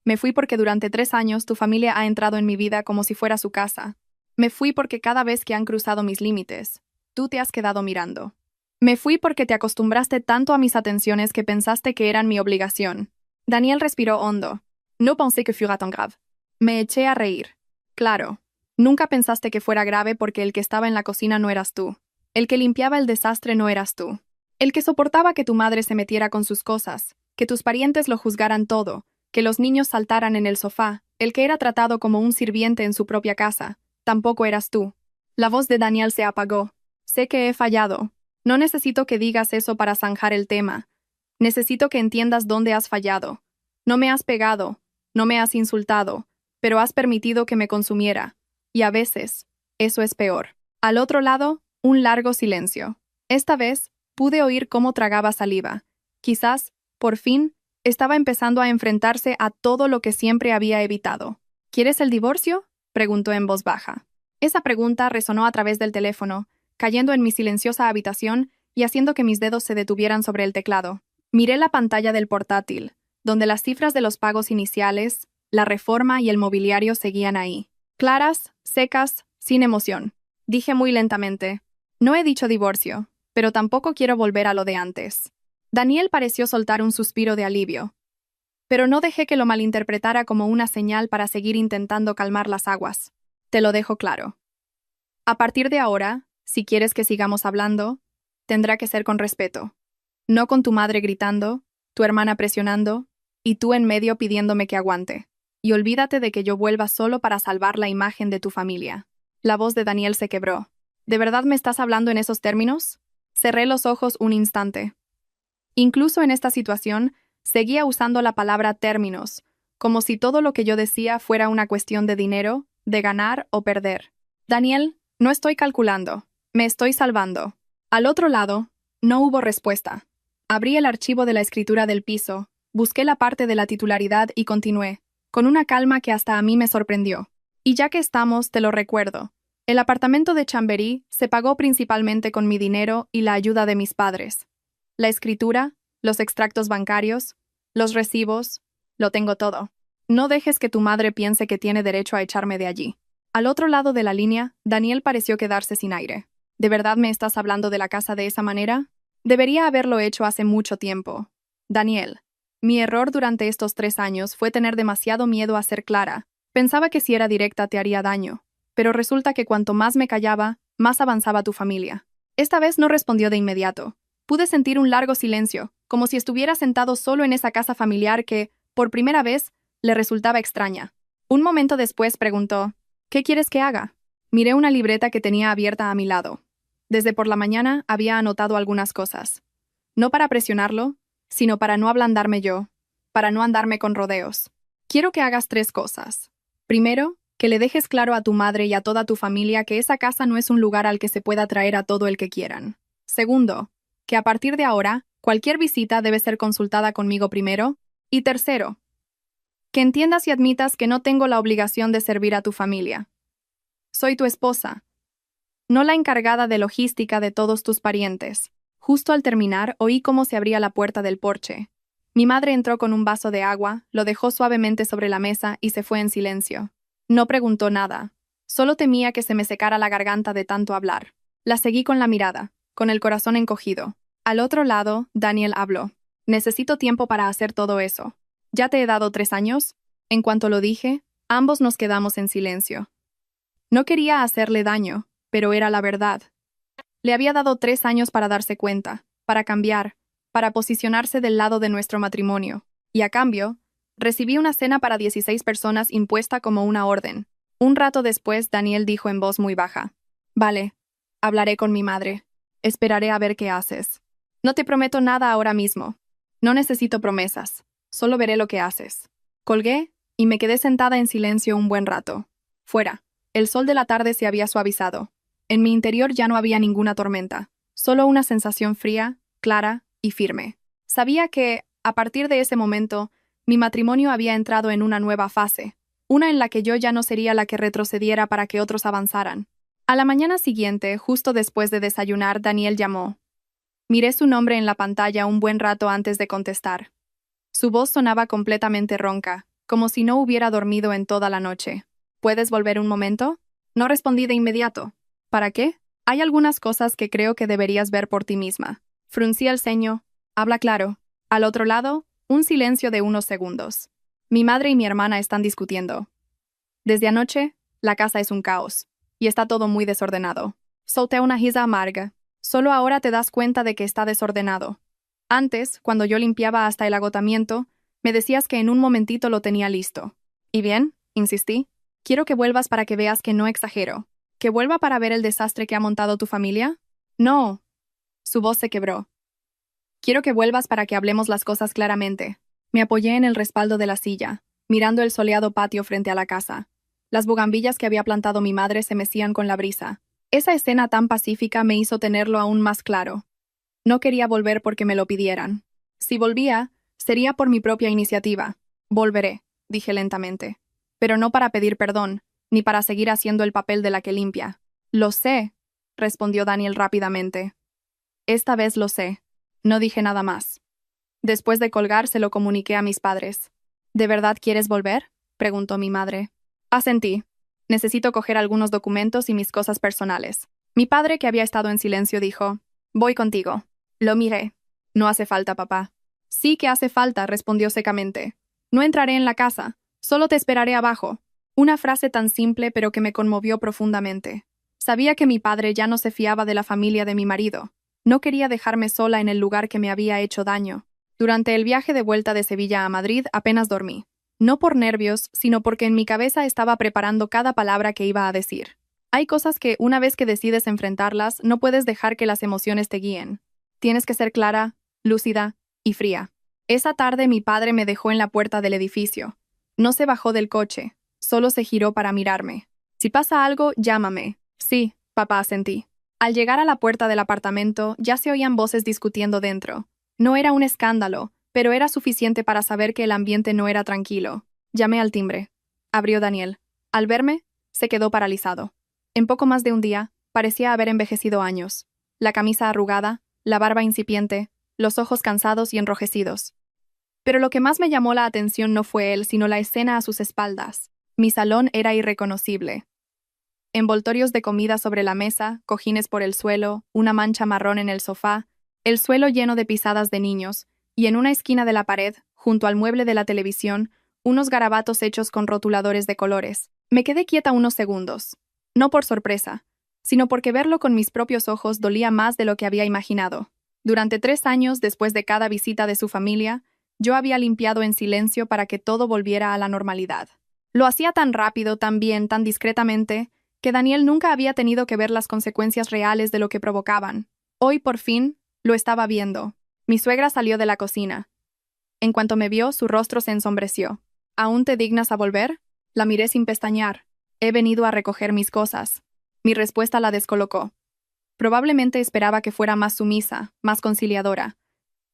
Speaker 1: Me fui porque durante 3 años tu familia ha entrado en mi vida como si fuera su casa. Me fui porque cada vez que han cruzado mis límites, tú te has quedado mirando. Me fui porque te acostumbraste tanto a mis atenciones que pensaste que eran mi obligación. Daniel respiró hondo. No pensé que fuera tan grave. Me eché a reír. Claro. Nunca pensaste que fuera grave porque el que estaba en la cocina no eras tú. El que limpiaba el desastre no eras tú. El que soportaba que tu madre se metiera con sus cosas, que tus parientes lo juzgaran todo, que los niños saltaran en el sofá, el que era tratado como un sirviente en su propia casa, tampoco eras tú. La voz de Daniel se apagó. Sé que he fallado. No necesito que digas eso para zanjar el tema. Necesito que entiendas dónde has fallado. No me has pegado, no me has insultado, pero has permitido que me consumiera. Y a veces, eso es peor. Al otro lado, un largo silencio. Esta vez, pude oír cómo tragaba saliva. Quizás, por fin, estaba empezando a enfrentarse a todo lo que siempre había evitado. ¿Quieres el divorcio?, preguntó en voz baja. Esa pregunta resonó a través del teléfono, cayendo en mi silenciosa habitación y haciendo que mis dedos se detuvieran sobre el teclado. Miré la pantalla del portátil, donde las cifras de los pagos iniciales, la reforma y el mobiliario seguían ahí. Claras, secas, sin emoción. Dije muy lentamente. No he dicho divorcio, pero tampoco quiero volver a lo de antes. Daniel pareció soltar un suspiro de alivio, pero no dejé que lo malinterpretara como una señal para seguir intentando calmar las aguas. Te lo dejo claro. A partir de ahora, si quieres que sigamos hablando, tendrá que ser con respeto. No con tu madre gritando, tu hermana presionando, y tú en medio pidiéndome que aguante. Y olvídate de que yo vuelva solo para salvar la imagen de tu familia. La voz de Daniel se quebró. ¿De verdad me estás hablando en esos términos? Cerré los ojos un instante. Incluso en esta situación, seguía usando la palabra términos, como si todo lo que yo decía fuera una cuestión de dinero, de ganar o perder. Daniel, no estoy calculando, me estoy salvando. Al otro lado, no hubo respuesta. Abrí el archivo de la escritura del piso, busqué la parte de la titularidad y continué, con una calma que hasta a mí me sorprendió. Y ya que estamos, te lo recuerdo. El apartamento de Chamberí se pagó principalmente con mi dinero y la ayuda de mis padres. La escritura, los extractos bancarios, los recibos, lo tengo todo. No dejes que tu madre piense que tiene derecho a echarme de allí. Al otro lado de la línea, Daniel pareció quedarse sin aire. ¿De verdad me estás hablando de la casa de esa manera? Debería haberlo hecho hace mucho tiempo. Daniel, mi error durante estos 3 años fue tener demasiado miedo a ser clara. Pensaba que si era directa te haría daño, pero resulta que cuanto más me callaba, más avanzaba tu familia. Esta vez no respondió de inmediato. Pude sentir un largo silencio, como si estuviera sentado solo en esa casa familiar que, por primera vez, le resultaba extraña. Un momento después preguntó, ¿qué quieres que haga? Miré una libreta que tenía abierta a mi lado. Desde por la mañana había anotado algunas cosas. No para presionarlo, sino para no ablandarme yo, para no andarme con rodeos. Quiero que hagas 3 cosas. Primero, que le dejes claro a tu madre y a toda tu familia que esa casa no es un lugar al que se pueda traer a todo el que quieran. Segundo, que a partir de ahora, cualquier visita debe ser consultada conmigo primero. Y tercero, que entiendas y admitas que no tengo la obligación de servir a tu familia. Soy tu esposa, no la encargada de logística de todos tus parientes. Justo al terminar, oí cómo se abría la puerta del porche. Mi madre entró con un vaso de agua, lo dejó suavemente sobre la mesa y se fue en silencio. No preguntó nada. Solo temía que se me secara la garganta de tanto hablar. La seguí con la mirada, con el corazón encogido. Al otro lado, Daniel habló. Necesito tiempo para hacer todo eso. ¿Ya te he dado 3 años? En cuanto lo dije, ambos nos quedamos en silencio. No quería hacerle daño, pero era la verdad. Le había dado 3 años para darse cuenta, para cambiar, para posicionarse del lado de nuestro matrimonio. Y a cambio, recibí una cena para 16 personas impuesta como una orden. Un rato después, Daniel dijo en voz muy baja. Vale, hablaré con mi madre. Esperaré a ver qué haces. No te prometo nada ahora mismo. No necesito promesas. Solo veré lo que haces. Colgué y me quedé sentada en silencio un buen rato. Fuera, el sol de la tarde se había suavizado. En mi interior ya no había ninguna tormenta, solo una sensación fría, clara y firme. Sabía que, a partir de ese momento, mi matrimonio había entrado en una nueva fase, una en la que yo ya no sería la que retrocediera para que otros avanzaran. A la mañana siguiente, justo después de desayunar, Daniel llamó. Miré su nombre en la pantalla un buen rato antes de contestar. Su voz sonaba completamente ronca, como si no hubiera dormido en toda la noche. ¿Puedes volver un momento? No respondí de inmediato. ¿Para qué? Hay algunas cosas que creo que deberías ver por ti misma. Fruncí el ceño. Habla claro. Al otro lado, un silencio de unos segundos. Mi madre y mi hermana están discutiendo. Desde anoche, la casa es un caos, y está todo muy desordenado. Solté una risa amarga. Solo ahora te das cuenta de que está desordenado. Antes, cuando yo limpiaba hasta el agotamiento, me decías que en un momentito lo tenía listo. ¿Y bien? Insistí. Quiero que vuelvas para que veas que no exagero. ¿Que vuelva para ver el desastre que ha montado tu familia? No. Su voz se quebró. Quiero que vuelvas para que hablemos las cosas claramente. Me apoyé en el respaldo de la silla, mirando el soleado patio frente a la casa. Las bugambillas que había plantado mi madre se mecían con la brisa. Esa escena tan pacífica me hizo tenerlo aún más claro. No quería volver porque me lo pidieran. Si volvía, sería por mi propia iniciativa. Volveré, dije lentamente. Pero no para pedir perdón, ni para seguir haciendo el papel de la que limpia. Lo sé, respondió Daniel rápidamente. Esta vez lo sé. No dije nada más. Después de colgar, se lo comuniqué a mis padres. ¿De verdad quieres volver?, preguntó mi madre. Asentí. Necesito coger algunos documentos y mis cosas personales. Mi padre, que había estado en silencio, dijo, voy contigo. Lo miré. No hace falta, papá. Sí que hace falta, respondió secamente. No entraré en la casa, solo te esperaré abajo. Una frase tan simple pero que me conmovió profundamente. Sabía que mi padre ya no se fiaba de la familia de mi marido. No quería dejarme sola en el lugar que me había hecho daño. Durante el viaje de vuelta de Sevilla a Madrid apenas dormí. No por nervios, sino porque en mi cabeza estaba preparando cada palabra que iba a decir. Hay cosas que, una vez que decides enfrentarlas, no puedes dejar que las emociones te guíen. Tienes que ser clara, lúcida y fría. Esa tarde mi padre me dejó en la puerta del edificio. No se bajó del coche, solo se giró para mirarme. Si pasa algo, llámame. Sí, papá, asentí. Al llegar a la puerta del apartamento, ya se oían voces discutiendo dentro. No era un escándalo, pero era suficiente para saber que el ambiente no era tranquilo. Llamé al timbre. Abrió Daniel. Al verme, se quedó paralizado. En poco más de un día, parecía haber envejecido años. La camisa arrugada, la barba incipiente, los ojos cansados y enrojecidos. Pero lo que más me llamó la atención no fue él, sino la escena a sus espaldas. Mi salón era irreconocible. Envoltorios de comida sobre la mesa, cojines por el suelo, una mancha marrón en el sofá, el suelo lleno de pisadas de niños, y en una esquina de la pared, junto al mueble de la televisión, unos garabatos hechos con rotuladores de colores. Me quedé quieta unos segundos. No por sorpresa, sino porque verlo con mis propios ojos dolía más de lo que había imaginado. Durante 3 años, después de cada visita de su familia, yo había limpiado en silencio para que todo volviera a la normalidad. Lo hacía tan rápido, tan bien, tan discretamente, que Daniel nunca había tenido que ver las consecuencias reales de lo que provocaban. Hoy, por fin, lo estaba viendo. Mi suegra salió de la cocina. En cuanto me vio, su rostro se ensombreció. ¿Aún te dignas a volver? La miré sin pestañear. He venido a recoger mis cosas. Mi respuesta la descolocó. Probablemente esperaba que fuera más sumisa, más conciliadora,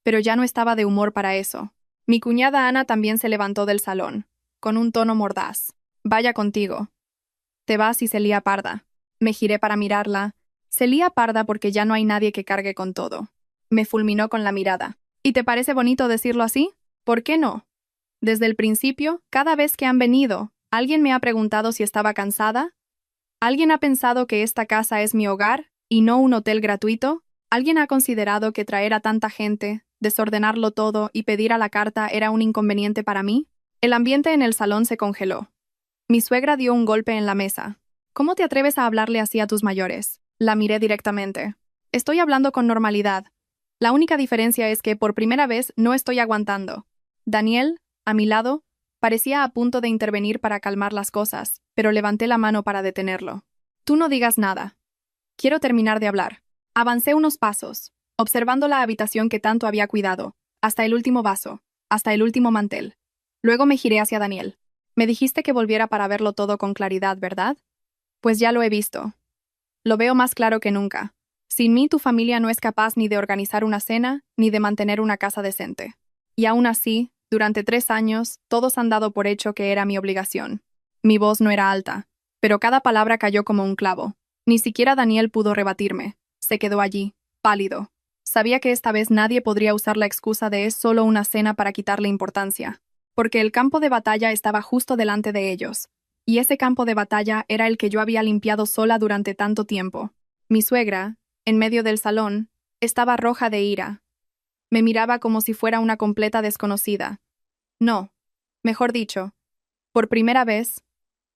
Speaker 1: pero ya no estaba de humor para eso. Mi cuñada Ana también se levantó del salón, con un tono mordaz. Vaya contigo. Te vas y se lía parda. Me giré para mirarla. Se lía parda porque ya no hay nadie que cargue con todo. Me fulminó con la mirada. ¿Y te parece bonito decirlo así? ¿Por qué no? Desde el principio, cada vez que han venido, ¿alguien me ha preguntado si estaba cansada? ¿Alguien ha pensado que esta casa es mi hogar y no un hotel gratuito? ¿Alguien ha considerado que traer a tanta gente, desordenarlo todo y pedir a la carta era un inconveniente para mí? El ambiente en el salón se congeló. Mi suegra dio un golpe en la mesa. ¿Cómo te atreves a hablarle así a tus mayores? La miré directamente. Estoy hablando con normalidad. La única diferencia es que por primera vez no estoy aguantando. Daniel, a mi lado, parecía a punto de intervenir para calmar las cosas, pero levanté la mano para detenerlo. Tú no digas nada. Quiero terminar de hablar. Avancé unos pasos, observando la habitación que tanto había cuidado, hasta el último vaso, hasta el último mantel. Luego me giré hacia Daniel. Me dijiste que volviera para verlo todo con claridad, ¿verdad? Pues ya lo he visto. Lo veo más claro que nunca. Sin mí tu familia no es capaz ni de organizar una cena, ni de mantener una casa decente. Y aún así, durante 3 años, todos han dado por hecho que era mi obligación. Mi voz no era alta, pero cada palabra cayó como un clavo. Ni siquiera Daniel pudo rebatirme. Se quedó allí, pálido. Sabía que esta vez nadie podría usar la excusa de es solo una cena para quitarle importancia, porque el campo de batalla estaba justo delante de ellos. Y ese campo de batalla era el que yo había limpiado sola durante tanto tiempo. Mi suegra, en medio del salón, estaba roja de ira. Me miraba como si fuera una completa desconocida. No, mejor dicho, por primera vez,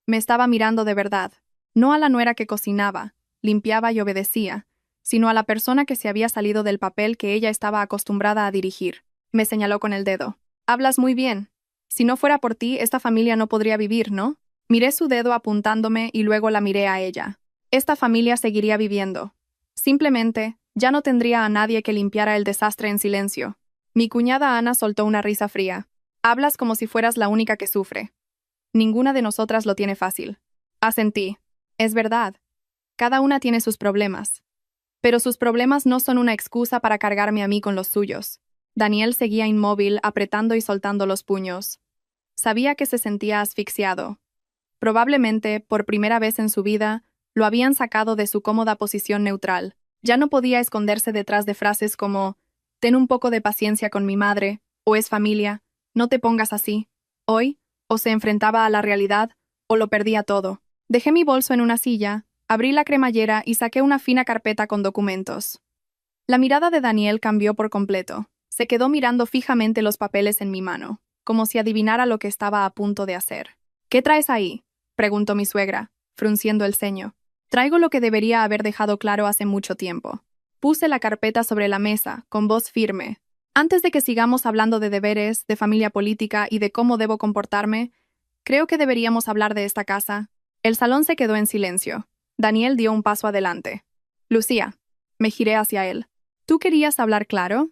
Speaker 1: me estaba mirando de verdad, no a la nuera que cocinaba, limpiaba y obedecía, sino a la persona que se había salido del papel que ella estaba acostumbrada a dirigir. Me señaló con el dedo. Hablas muy bien. Si no fuera por ti, esta familia no podría vivir, ¿no? Miré su dedo apuntándome y luego la miré a ella. Esta familia seguiría viviendo. Simplemente, ya no tendría a nadie que limpiara el desastre en silencio. Mi cuñada Ana soltó una risa fría. Hablas como si fueras la única que sufre. Ninguna de nosotras lo tiene fácil. Asentí. Es verdad. Cada una tiene sus problemas. Pero sus problemas no son una excusa para cargarme a mí con los suyos. Daniel seguía inmóvil, apretando y soltando los puños. Sabía que se sentía asfixiado. Probablemente, por primera vez en su vida, lo habían sacado de su cómoda posición neutral. Ya no podía esconderse detrás de frases como «ten un poco de paciencia con mi madre» o «es familia», «no te pongas así». Hoy, o se enfrentaba a la realidad, o lo perdía todo. Dejé mi bolso en una silla, abrí la cremallera y saqué una fina carpeta con documentos. La mirada de Daniel cambió por completo. Se quedó mirando fijamente los papeles en mi mano, como si adivinara lo que estaba a punto de hacer. ¿Qué traes ahí?, preguntó mi suegra, frunciendo el ceño. Traigo lo que debería haber dejado claro hace mucho tiempo. Puse la carpeta sobre la mesa, con voz firme. Antes de que sigamos hablando de deberes, de familia política y de cómo debo comportarme, creo que deberíamos hablar de esta casa. El salón se quedó en silencio. Daniel dio un paso adelante. Lucía. Me giré hacia él. ¿Tú querías hablar claro?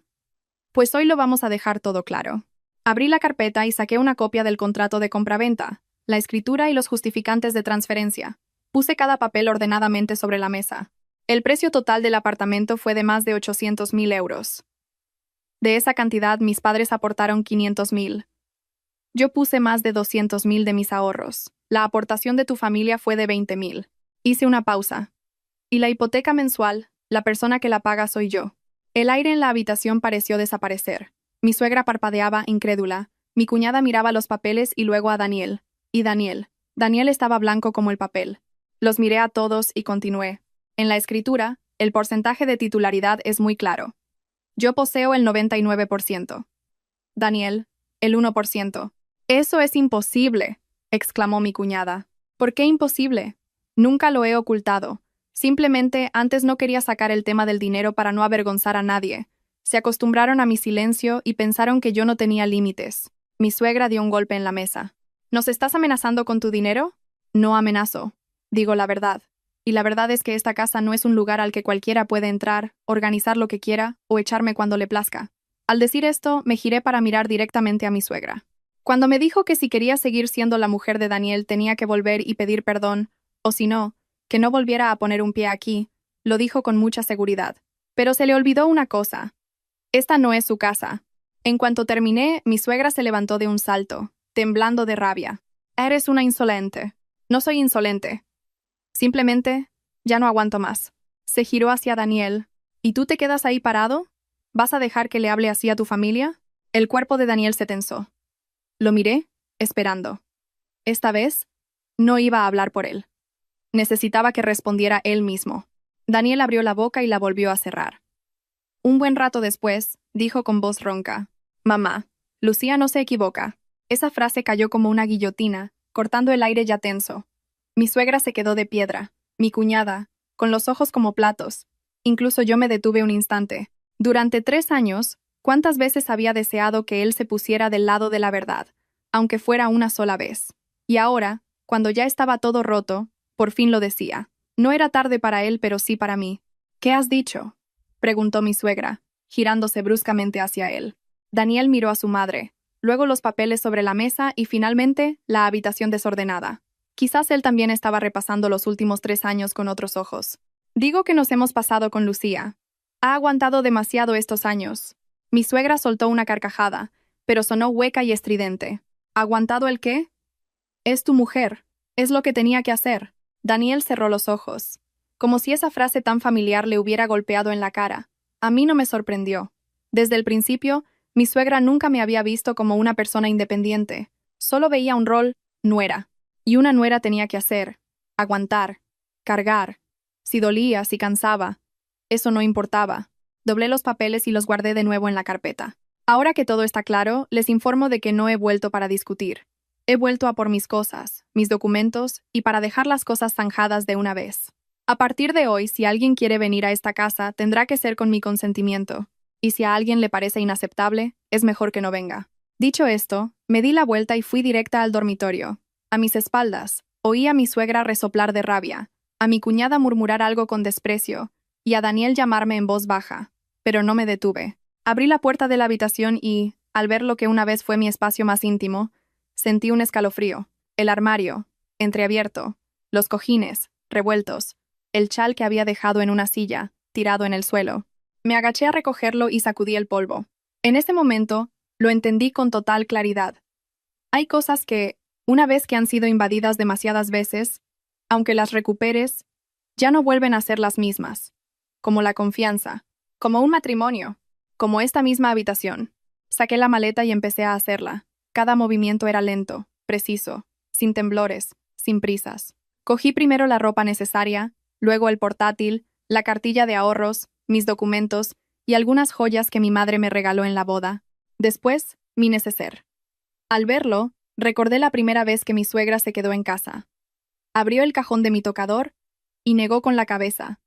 Speaker 1: Pues hoy lo vamos a dejar todo claro. Abrí la carpeta y saqué una copia del contrato de compraventa, la escritura y los justificantes de transferencia. Puse cada papel ordenadamente sobre la mesa. El precio total del apartamento fue de más de 800.000 euros. De esa cantidad, mis padres aportaron 500.000. Yo puse más de 200.000 de mis ahorros. La aportación de tu familia fue de 20.000. Hice una pausa. Y la hipoteca mensual, la persona que la paga soy yo. El aire en la habitación pareció desaparecer. Mi suegra parpadeaba incrédula. Mi cuñada miraba los papeles y luego a Daniel. Y Daniel. Daniel estaba blanco como el papel. Los miré a todos y continué. En la escritura, el porcentaje de titularidad es muy claro. Yo poseo el 99%. Daniel, el 1%. Eso es imposible, exclamó mi cuñada. ¿Por qué imposible? Nunca lo he ocultado. Simplemente antes no quería sacar el tema del dinero para no avergonzar a nadie. Se acostumbraron a mi silencio y pensaron que yo no tenía límites. Mi suegra dio un golpe en la mesa. ¿Nos estás amenazando con tu dinero? No amenazo. Digo la verdad. Y la verdad es que esta casa no es un lugar al que cualquiera puede entrar, organizar lo que quiera o echarme cuando le plazca. Al decir esto, me giré para mirar directamente a mi suegra. Cuando me dijo que si quería seguir siendo la mujer de Daniel tenía que volver y pedir perdón, o si no, que no volviera a poner un pie aquí, lo dijo con mucha seguridad. Pero se le olvidó una cosa. Esta no es su casa. En cuanto terminé, mi suegra se levantó de un salto, temblando de rabia. Eres una insolente. No soy insolente. Simplemente, ya no aguanto más. Se giró hacia Daniel. ¿Y tú te quedas ahí parado? ¿Vas a dejar que le hable así a tu familia? El cuerpo de Daniel se tensó. Lo miré, esperando. Esta vez, no iba a hablar por él. Necesitaba que respondiera él mismo. Daniel abrió la boca y la volvió a cerrar. Un buen rato después, dijo con voz ronca. Mamá, Lucía no se equivoca. Esa frase cayó como una guillotina, cortando el aire ya tenso. Mi suegra se quedó de piedra. Mi cuñada, con los ojos como platos. Incluso yo me detuve un instante. Durante 3 años, ¿cuántas veces había deseado que él se pusiera del lado de la verdad, aunque fuera una sola vez? Y ahora, cuando ya estaba todo roto, por fin lo decía. No era tarde para él, pero sí para mí. ¿Qué has dicho?, preguntó mi suegra, girándose bruscamente hacia él. Daniel miró a su madre, luego los papeles sobre la mesa y finalmente la habitación desordenada. Quizás él también estaba repasando los últimos 3 años con otros ojos. Digo que nos hemos pasado con Lucía. Ha aguantado demasiado estos años. Mi suegra soltó una carcajada, pero sonó hueca y estridente. ¿Aguantado el qué? Es tu mujer. Es lo que tenía que hacer. Daniel cerró los ojos, como si esa frase tan familiar le hubiera golpeado en la cara. A mí no me sorprendió. Desde el principio, mi suegra nunca me había visto como una persona independiente. Solo veía un rol, nuera. Y una nuera tenía que hacer, aguantar, cargar. Si dolía, si cansaba. Eso no importaba. Doblé los papeles y los guardé de nuevo en la carpeta. Ahora que todo está claro, les informo de que no he vuelto para discutir. He vuelto a por mis cosas, mis documentos, y para dejar las cosas zanjadas de una vez. A partir de hoy, si alguien quiere venir a esta casa, tendrá que ser con mi consentimiento. Y si a alguien le parece inaceptable, es mejor que no venga. Dicho esto, me di la vuelta y fui directa al dormitorio. A mis espaldas, oí a mi suegra resoplar de rabia, a mi cuñada murmurar algo con desprecio, y a Daniel llamarme en voz baja. Pero no me detuve. Abrí la puerta de la habitación y, al ver lo que una vez fue mi espacio más íntimo, sentí un escalofrío. El armario, entreabierto, los cojines, revueltos, el chal que había dejado en una silla, tirado en el suelo. Me agaché a recogerlo y sacudí el polvo. En ese momento, lo entendí con total claridad. Hay cosas que, una vez que han sido invadidas demasiadas veces, aunque las recuperes, ya no vuelven a ser las mismas. Como la confianza, como un matrimonio, como esta misma habitación. Saqué la maleta y empecé a hacerla. Cada movimiento era lento, preciso, sin temblores, sin prisas. Cogí primero la ropa necesaria, luego el portátil, la cartilla de ahorros, mis documentos y algunas joyas que mi madre me regaló en la boda. Después, mi neceser. Al verlo, recordé la primera vez que mi suegra se quedó en casa. Abrió el cajón de mi tocador y negó con la cabeza.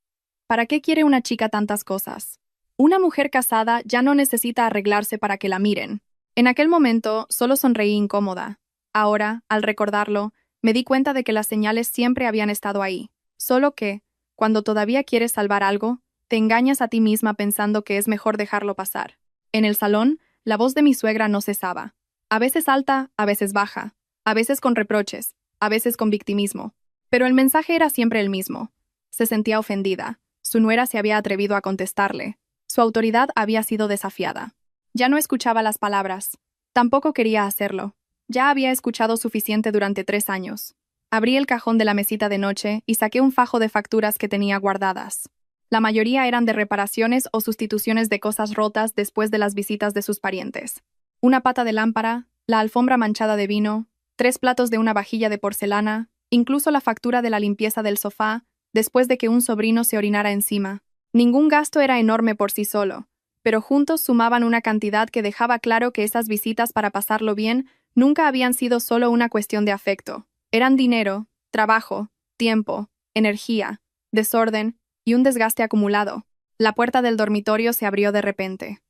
Speaker 1: ¿Para qué quiere una chica tantas cosas? Una mujer casada ya no necesita arreglarse para que la miren. En aquel momento solo sonreí incómoda. Ahora, al recordarlo, me di cuenta de que las señales siempre habían estado ahí. Solo que, cuando todavía quieres salvar algo, te engañas a ti misma pensando que es mejor dejarlo pasar. En el salón, la voz de mi suegra no cesaba. A veces alta, a veces baja, a veces con reproches, a veces con victimismo. Pero el mensaje era siempre el mismo. Se sentía ofendida. Su nuera se había atrevido a contestarle. Su autoridad había sido desafiada. Ya no escuchaba las palabras. Tampoco quería hacerlo. Ya había escuchado suficiente durante 3 años. Abrí el cajón de la mesita de noche y saqué un fajo de facturas que tenía guardadas. La mayoría eran de reparaciones o sustituciones de cosas rotas después de las visitas de sus parientes. Una pata de lámpara, la alfombra manchada de vino, 3 platos de una vajilla de porcelana, incluso la factura de la limpieza del sofá, después de que un sobrino se orinara encima. Ningún gasto era enorme por sí solo, pero juntos sumaban una cantidad que dejaba claro que esas visitas para pasarlo bien nunca habían sido solo una cuestión de afecto. Eran dinero, trabajo, tiempo, energía, desorden y un desgaste acumulado. La puerta del dormitorio se abrió de repente.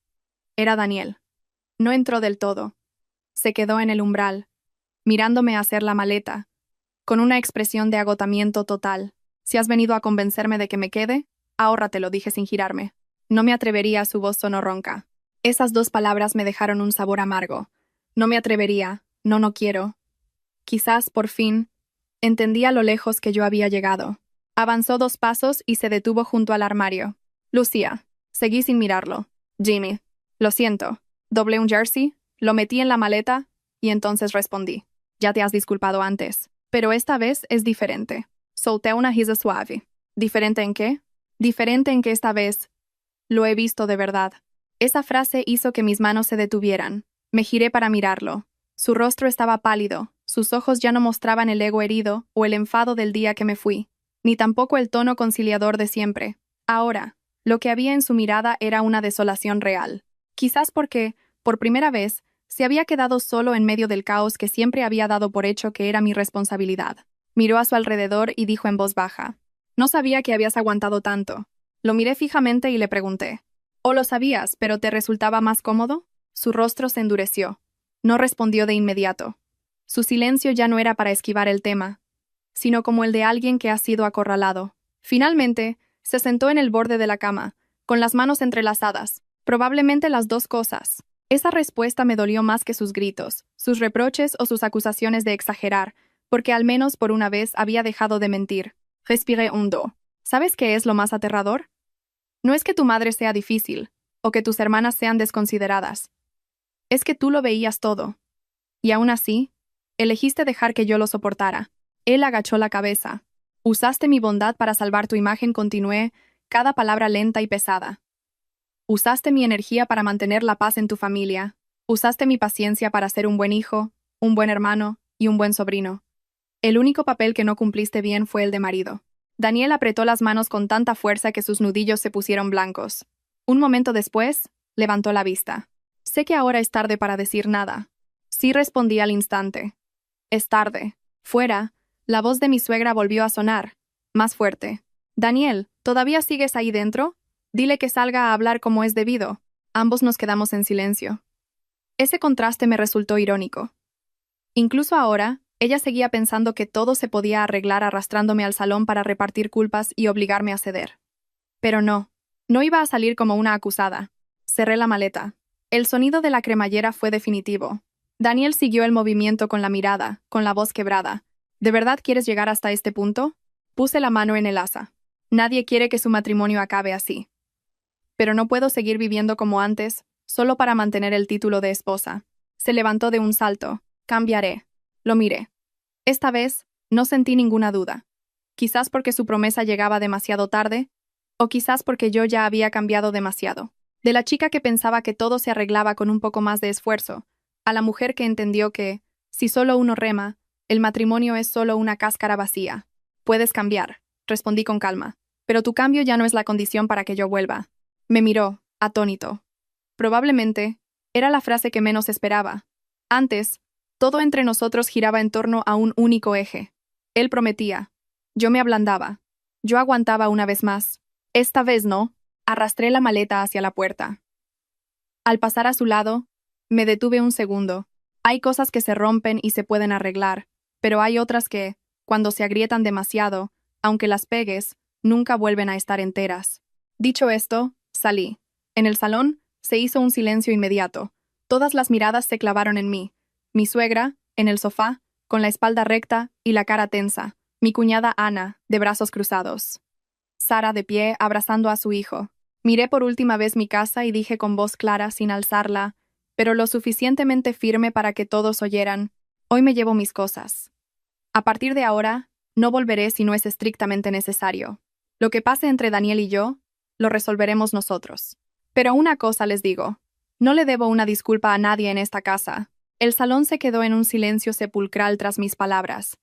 Speaker 1: Era Daniel. No entró del todo. Se quedó en el umbral, mirándome hacer la maleta, con una expresión de agotamiento total. Si has venido a convencerme de que me quede, ahórratelo, dije sin girarme. No me atrevería, a su voz sonó ronca. Esas 2 palabras me dejaron un sabor amargo. No me atrevería, no quiero. Quizás, por fin, entendí a lo lejos que yo había llegado. Avanzó 2 pasos y se detuvo junto al armario. Lucía. Seguí sin mirarlo. Jimmy. Lo siento. Doblé un jersey, lo metí en la maleta y entonces respondí. Ya te has disculpado antes, pero esta vez es diferente. Solté una risa suave. ¿Diferente en qué? Diferente en que esta vez lo he visto de verdad. Esa frase hizo que mis manos se detuvieran. Me giré para mirarlo. Su rostro estaba pálido, sus ojos ya no mostraban el ego herido o el enfado del día que me fui, ni tampoco el tono conciliador de siempre. Ahora, lo que había en su mirada era una desolación real. Quizás porque, por primera vez, se había quedado solo en medio del caos que siempre había dado por hecho que era mi responsabilidad. Miró a su alrededor y dijo en voz baja: «No sabía que habías aguantado tanto». Lo miré fijamente y le pregunté: «¿O lo sabías, pero te resultaba más cómodo?». Su rostro se endureció. No respondió de inmediato. Su silencio ya no era para esquivar el tema, sino como el de alguien que ha sido acorralado. Finalmente, se sentó en el borde de la cama, con las manos entrelazadas, probablemente las 2 cosas. Esa respuesta me dolió más que sus gritos, sus reproches o sus acusaciones de exagerar, porque al menos por una vez había dejado de mentir. Respiré hondo. ¿Sabes qué es lo más aterrador? No es que tu madre sea difícil, o que tus hermanas sean desconsideradas. Es que tú lo veías todo. Y aún así, elegiste dejar que yo lo soportara. Él agachó la cabeza. Usaste mi bondad para salvar tu imagen, continué, cada palabra lenta y pesada. Usaste mi energía para mantener la paz en tu familia. Usaste mi paciencia para ser un buen hijo, un buen hermano y un buen sobrino. El único papel que no cumpliste bien fue el de marido. Daniel apretó las manos con tanta fuerza que sus nudillos se pusieron blancos. Un momento después, levantó la vista. Sé que ahora es tarde para decir nada. Sí, respondí al instante. Es tarde. Fuera, la voz de mi suegra volvió a sonar, más fuerte. Daniel, ¿todavía sigues ahí dentro? Dile que salga a hablar como es debido. Ambos nos quedamos en silencio. Ese contraste me resultó irónico. Incluso ahora, ella seguía pensando que todo se podía arreglar arrastrándome al salón para repartir culpas y obligarme a ceder. Pero no iba a salir como una acusada. Cerré la maleta. El sonido de la cremallera fue definitivo. Daniel siguió el movimiento con la mirada, con la voz quebrada. ¿De verdad quieres llegar hasta este punto? Puse la mano en el asa. Nadie quiere que su matrimonio acabe así. Pero no puedo seguir viviendo como antes, solo para mantener el título de esposa. Se levantó de un salto. Cambiaré. Lo miré. Esta vez, no sentí ninguna duda. Quizás porque su promesa llegaba demasiado tarde, o quizás porque yo ya había cambiado demasiado. De la chica que pensaba que todo se arreglaba con un poco más de esfuerzo, a la mujer que entendió que, si solo uno rema, el matrimonio es solo una cáscara vacía. Puedes cambiar, respondí con calma. Pero tu cambio ya no es la condición para que yo vuelva. Me miró, atónito. Probablemente, era la frase que menos esperaba. Antes, todo entre nosotros giraba en torno a un único eje. Él prometía. Yo me ablandaba. Yo aguantaba una vez más. Esta vez no. Arrastré la maleta hacia la puerta. Al pasar a su lado, me detuve un segundo. Hay cosas que se rompen y se pueden arreglar, pero hay otras que, cuando se agrietan demasiado, aunque las pegues, nunca vuelven a estar enteras. Dicho esto, salí. En el salón, se hizo un silencio inmediato. Todas las miradas se clavaron en mí. Mi suegra, en el sofá, con la espalda recta y la cara tensa. Mi cuñada Ana, de brazos cruzados. Sara de pie, abrazando a su hijo. Miré por última vez mi casa y dije con voz clara, sin alzarla, pero lo suficientemente firme para que todos oyeran: hoy me llevo mis cosas. A partir de ahora, no volveré si no es estrictamente necesario. Lo que pase entre Daniel y yo, lo resolveremos nosotros. Pero una cosa les digo, no le debo una disculpa a nadie en esta casa. El salón se quedó en un silencio sepulcral tras mis palabras.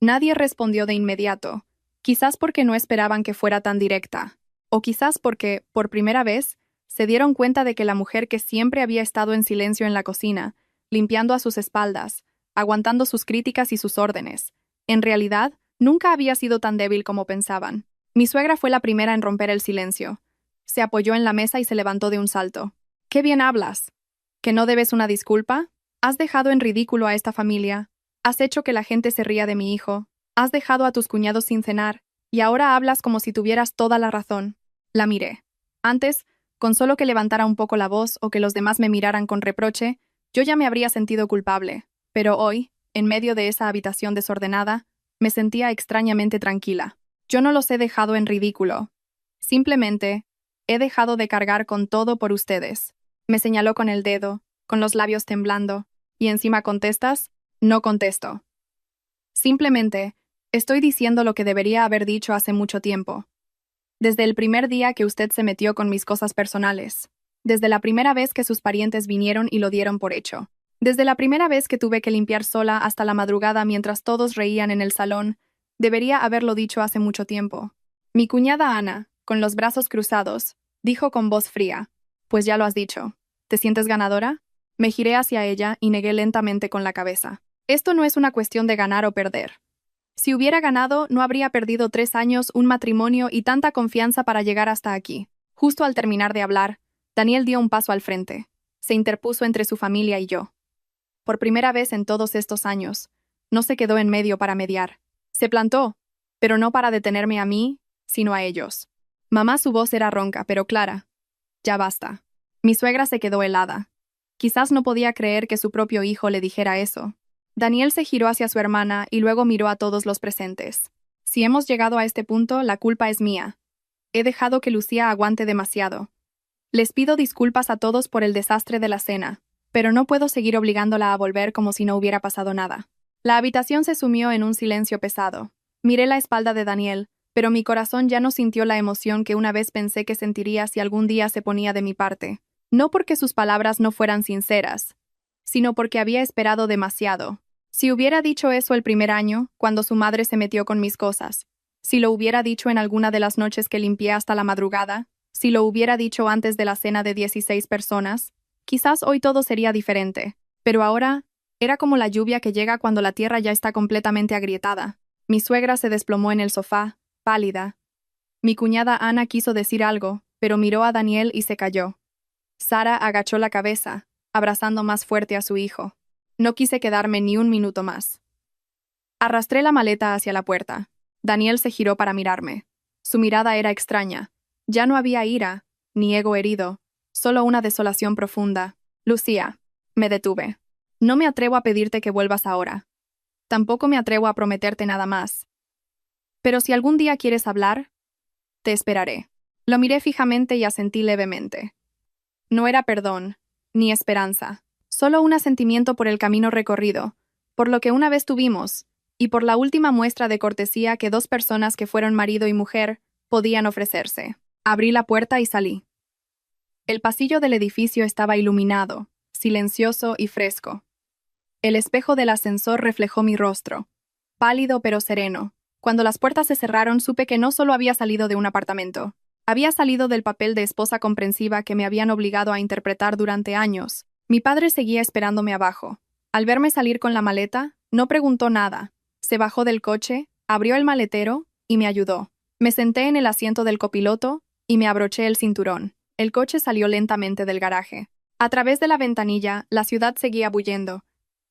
Speaker 1: Nadie respondió de inmediato, quizás porque no esperaban que fuera tan directa, o quizás porque, por primera vez, se dieron cuenta de que la mujer que siempre había estado en silencio en la cocina, limpiando a sus espaldas, aguantando sus críticas y sus órdenes, en realidad, nunca había sido tan débil como pensaban. Mi suegra fue la primera en romper el silencio. Se apoyó en la mesa y se levantó de un salto. «¡Qué bien hablas! ¿Que no debes una disculpa? Has dejado en ridículo a esta familia. Has hecho que la gente se ría de mi hijo. Has dejado a tus cuñados sin cenar. Y ahora hablas como si tuvieras toda la razón». La miré. Antes, con solo que levantara un poco la voz o que los demás me miraran con reproche, yo ya me habría sentido culpable. Pero hoy, en medio de esa habitación desordenada, me sentía extrañamente tranquila. Yo no los he dejado en ridículo. Simplemente, he dejado de cargar con todo por ustedes. Me señaló con el dedo, con los labios temblando. ¿Y encima contestas? No contesto. Simplemente, estoy diciendo lo que debería haber dicho hace mucho tiempo. Desde el primer día que usted se metió con mis cosas personales. Desde la primera vez que sus parientes vinieron y lo dieron por hecho. Desde la primera vez que tuve que limpiar sola hasta la madrugada mientras todos reían en el salón, debería haberlo dicho hace mucho tiempo. Mi cuñada Ana, con los brazos cruzados, dijo con voz fría: «Pues ya lo has dicho. ¿Te sientes ganadora?» Me giré hacia ella y negué lentamente con la cabeza. Esto no es una cuestión de ganar o perder. Si hubiera ganado, no habría perdido 3 años, un matrimonio y tanta confianza para llegar hasta aquí. Justo al terminar de hablar, Daniel dio un paso al frente. Se interpuso entre su familia y yo. Por primera vez en todos estos años, no se quedó en medio para mediar. Se plantó, pero no para detenerme a mí, sino a ellos. Mamá, su voz era ronca, pero clara. «Ya basta». Mi suegra se quedó helada. Quizás no podía creer que su propio hijo le dijera eso. Daniel se giró hacia su hermana y luego miró a todos los presentes. «Si hemos llegado a este punto, la culpa es mía. He dejado que Lucía aguante demasiado. Les pido disculpas a todos por el desastre de la cena, pero no puedo seguir obligándola a volver como si no hubiera pasado nada». La habitación se sumió en un silencio pesado. Miré la espalda de Daniel, pero mi corazón ya no sintió la emoción que una vez pensé que sentiría si algún día se ponía de mi parte. No porque sus palabras no fueran sinceras, sino porque había esperado demasiado. Si hubiera dicho eso el primer año, cuando su madre se metió con mis cosas, si lo hubiera dicho en alguna de las noches que limpié hasta la madrugada, si lo hubiera dicho antes de la cena de 16 personas, quizás hoy todo sería diferente. Pero ahora, era como la lluvia que llega cuando la tierra ya está completamente agrietada. Mi suegra se desplomó en el sofá, pálida. Mi cuñada Ana quiso decir algo, pero miró a Daniel y se calló. Sara agachó la cabeza, abrazando más fuerte a su hijo. No quise quedarme ni un minuto más. Arrastré la maleta hacia la puerta. Daniel se giró para mirarme. Su mirada era extraña. Ya no había ira, ni ego herido, solo una desolación profunda. «Lucía», me detuve. «No me atrevo a pedirte que vuelvas ahora. Tampoco me atrevo a prometerte nada más. Pero si algún día quieres hablar, te esperaré». Lo miré fijamente y asentí levemente. No era perdón, ni esperanza, solo un asentimiento por el camino recorrido, por lo que una vez tuvimos, y por la última muestra de cortesía que 2 personas que fueron marido y mujer podían ofrecerse. Abrí la puerta y salí. El pasillo del edificio estaba iluminado, silencioso y fresco. El espejo del ascensor reflejó mi rostro, pálido pero sereno, Cuando las puertas se cerraron, supe que no solo había salido de un apartamento. Había salido del papel de esposa comprensiva que me habían obligado a interpretar durante años. Mi padre seguía esperándome abajo. Al verme salir con la maleta, no preguntó nada. Se bajó del coche, abrió el maletero y me ayudó. Me senté en el asiento del copiloto y me abroché el cinturón. El coche salió lentamente del garaje. A través de la ventanilla, la ciudad seguía bullendo.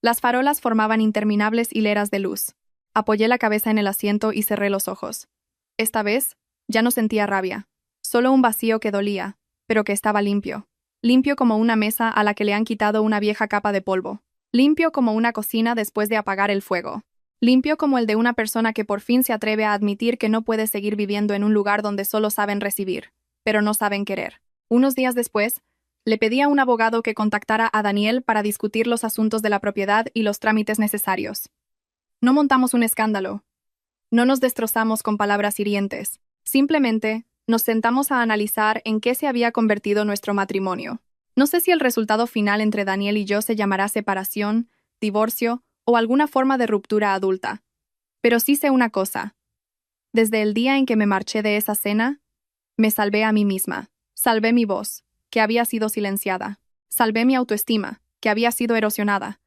Speaker 1: Las farolas formaban interminables hileras de luz. Apoyé la cabeza en el asiento y cerré los ojos. Esta vez, ya no sentía rabia. Solo un vacío que dolía, pero que estaba limpio. Limpio como una mesa a la que le han quitado una vieja capa de polvo. Limpio como una cocina después de apagar el fuego. Limpio como el de una persona que por fin se atreve a admitir que no puede seguir viviendo en un lugar donde solo saben recibir, pero no saben querer. Unos días después, le pedí a un abogado que contactara a Daniel para discutir los asuntos de la propiedad y los trámites necesarios. No montamos un escándalo. No nos destrozamos con palabras hirientes. Simplemente, nos sentamos a analizar en qué se había convertido nuestro matrimonio. No sé si el resultado final entre Daniel y yo se llamará separación, divorcio o alguna forma de ruptura adulta. Pero sí sé una cosa. Desde el día en que me marché de esa cena, me salvé a mí misma. Salvé mi voz, que había sido silenciada. Salvé mi autoestima, que había sido erosionada.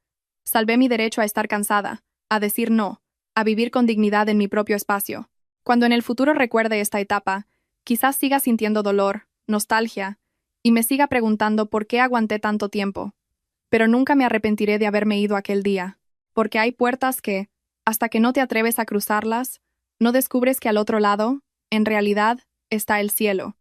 Speaker 1: Salvé mi derecho a estar cansada, a decir no, a vivir con dignidad en mi propio espacio. Cuando en el futuro recuerde esta etapa, quizás siga sintiendo dolor, nostalgia, y me siga preguntando por qué aguanté tanto tiempo. Pero nunca me arrepentiré de haberme ido aquel día, porque hay puertas que, hasta que no te atreves a cruzarlas, no descubres que al otro lado, en realidad, está el cielo.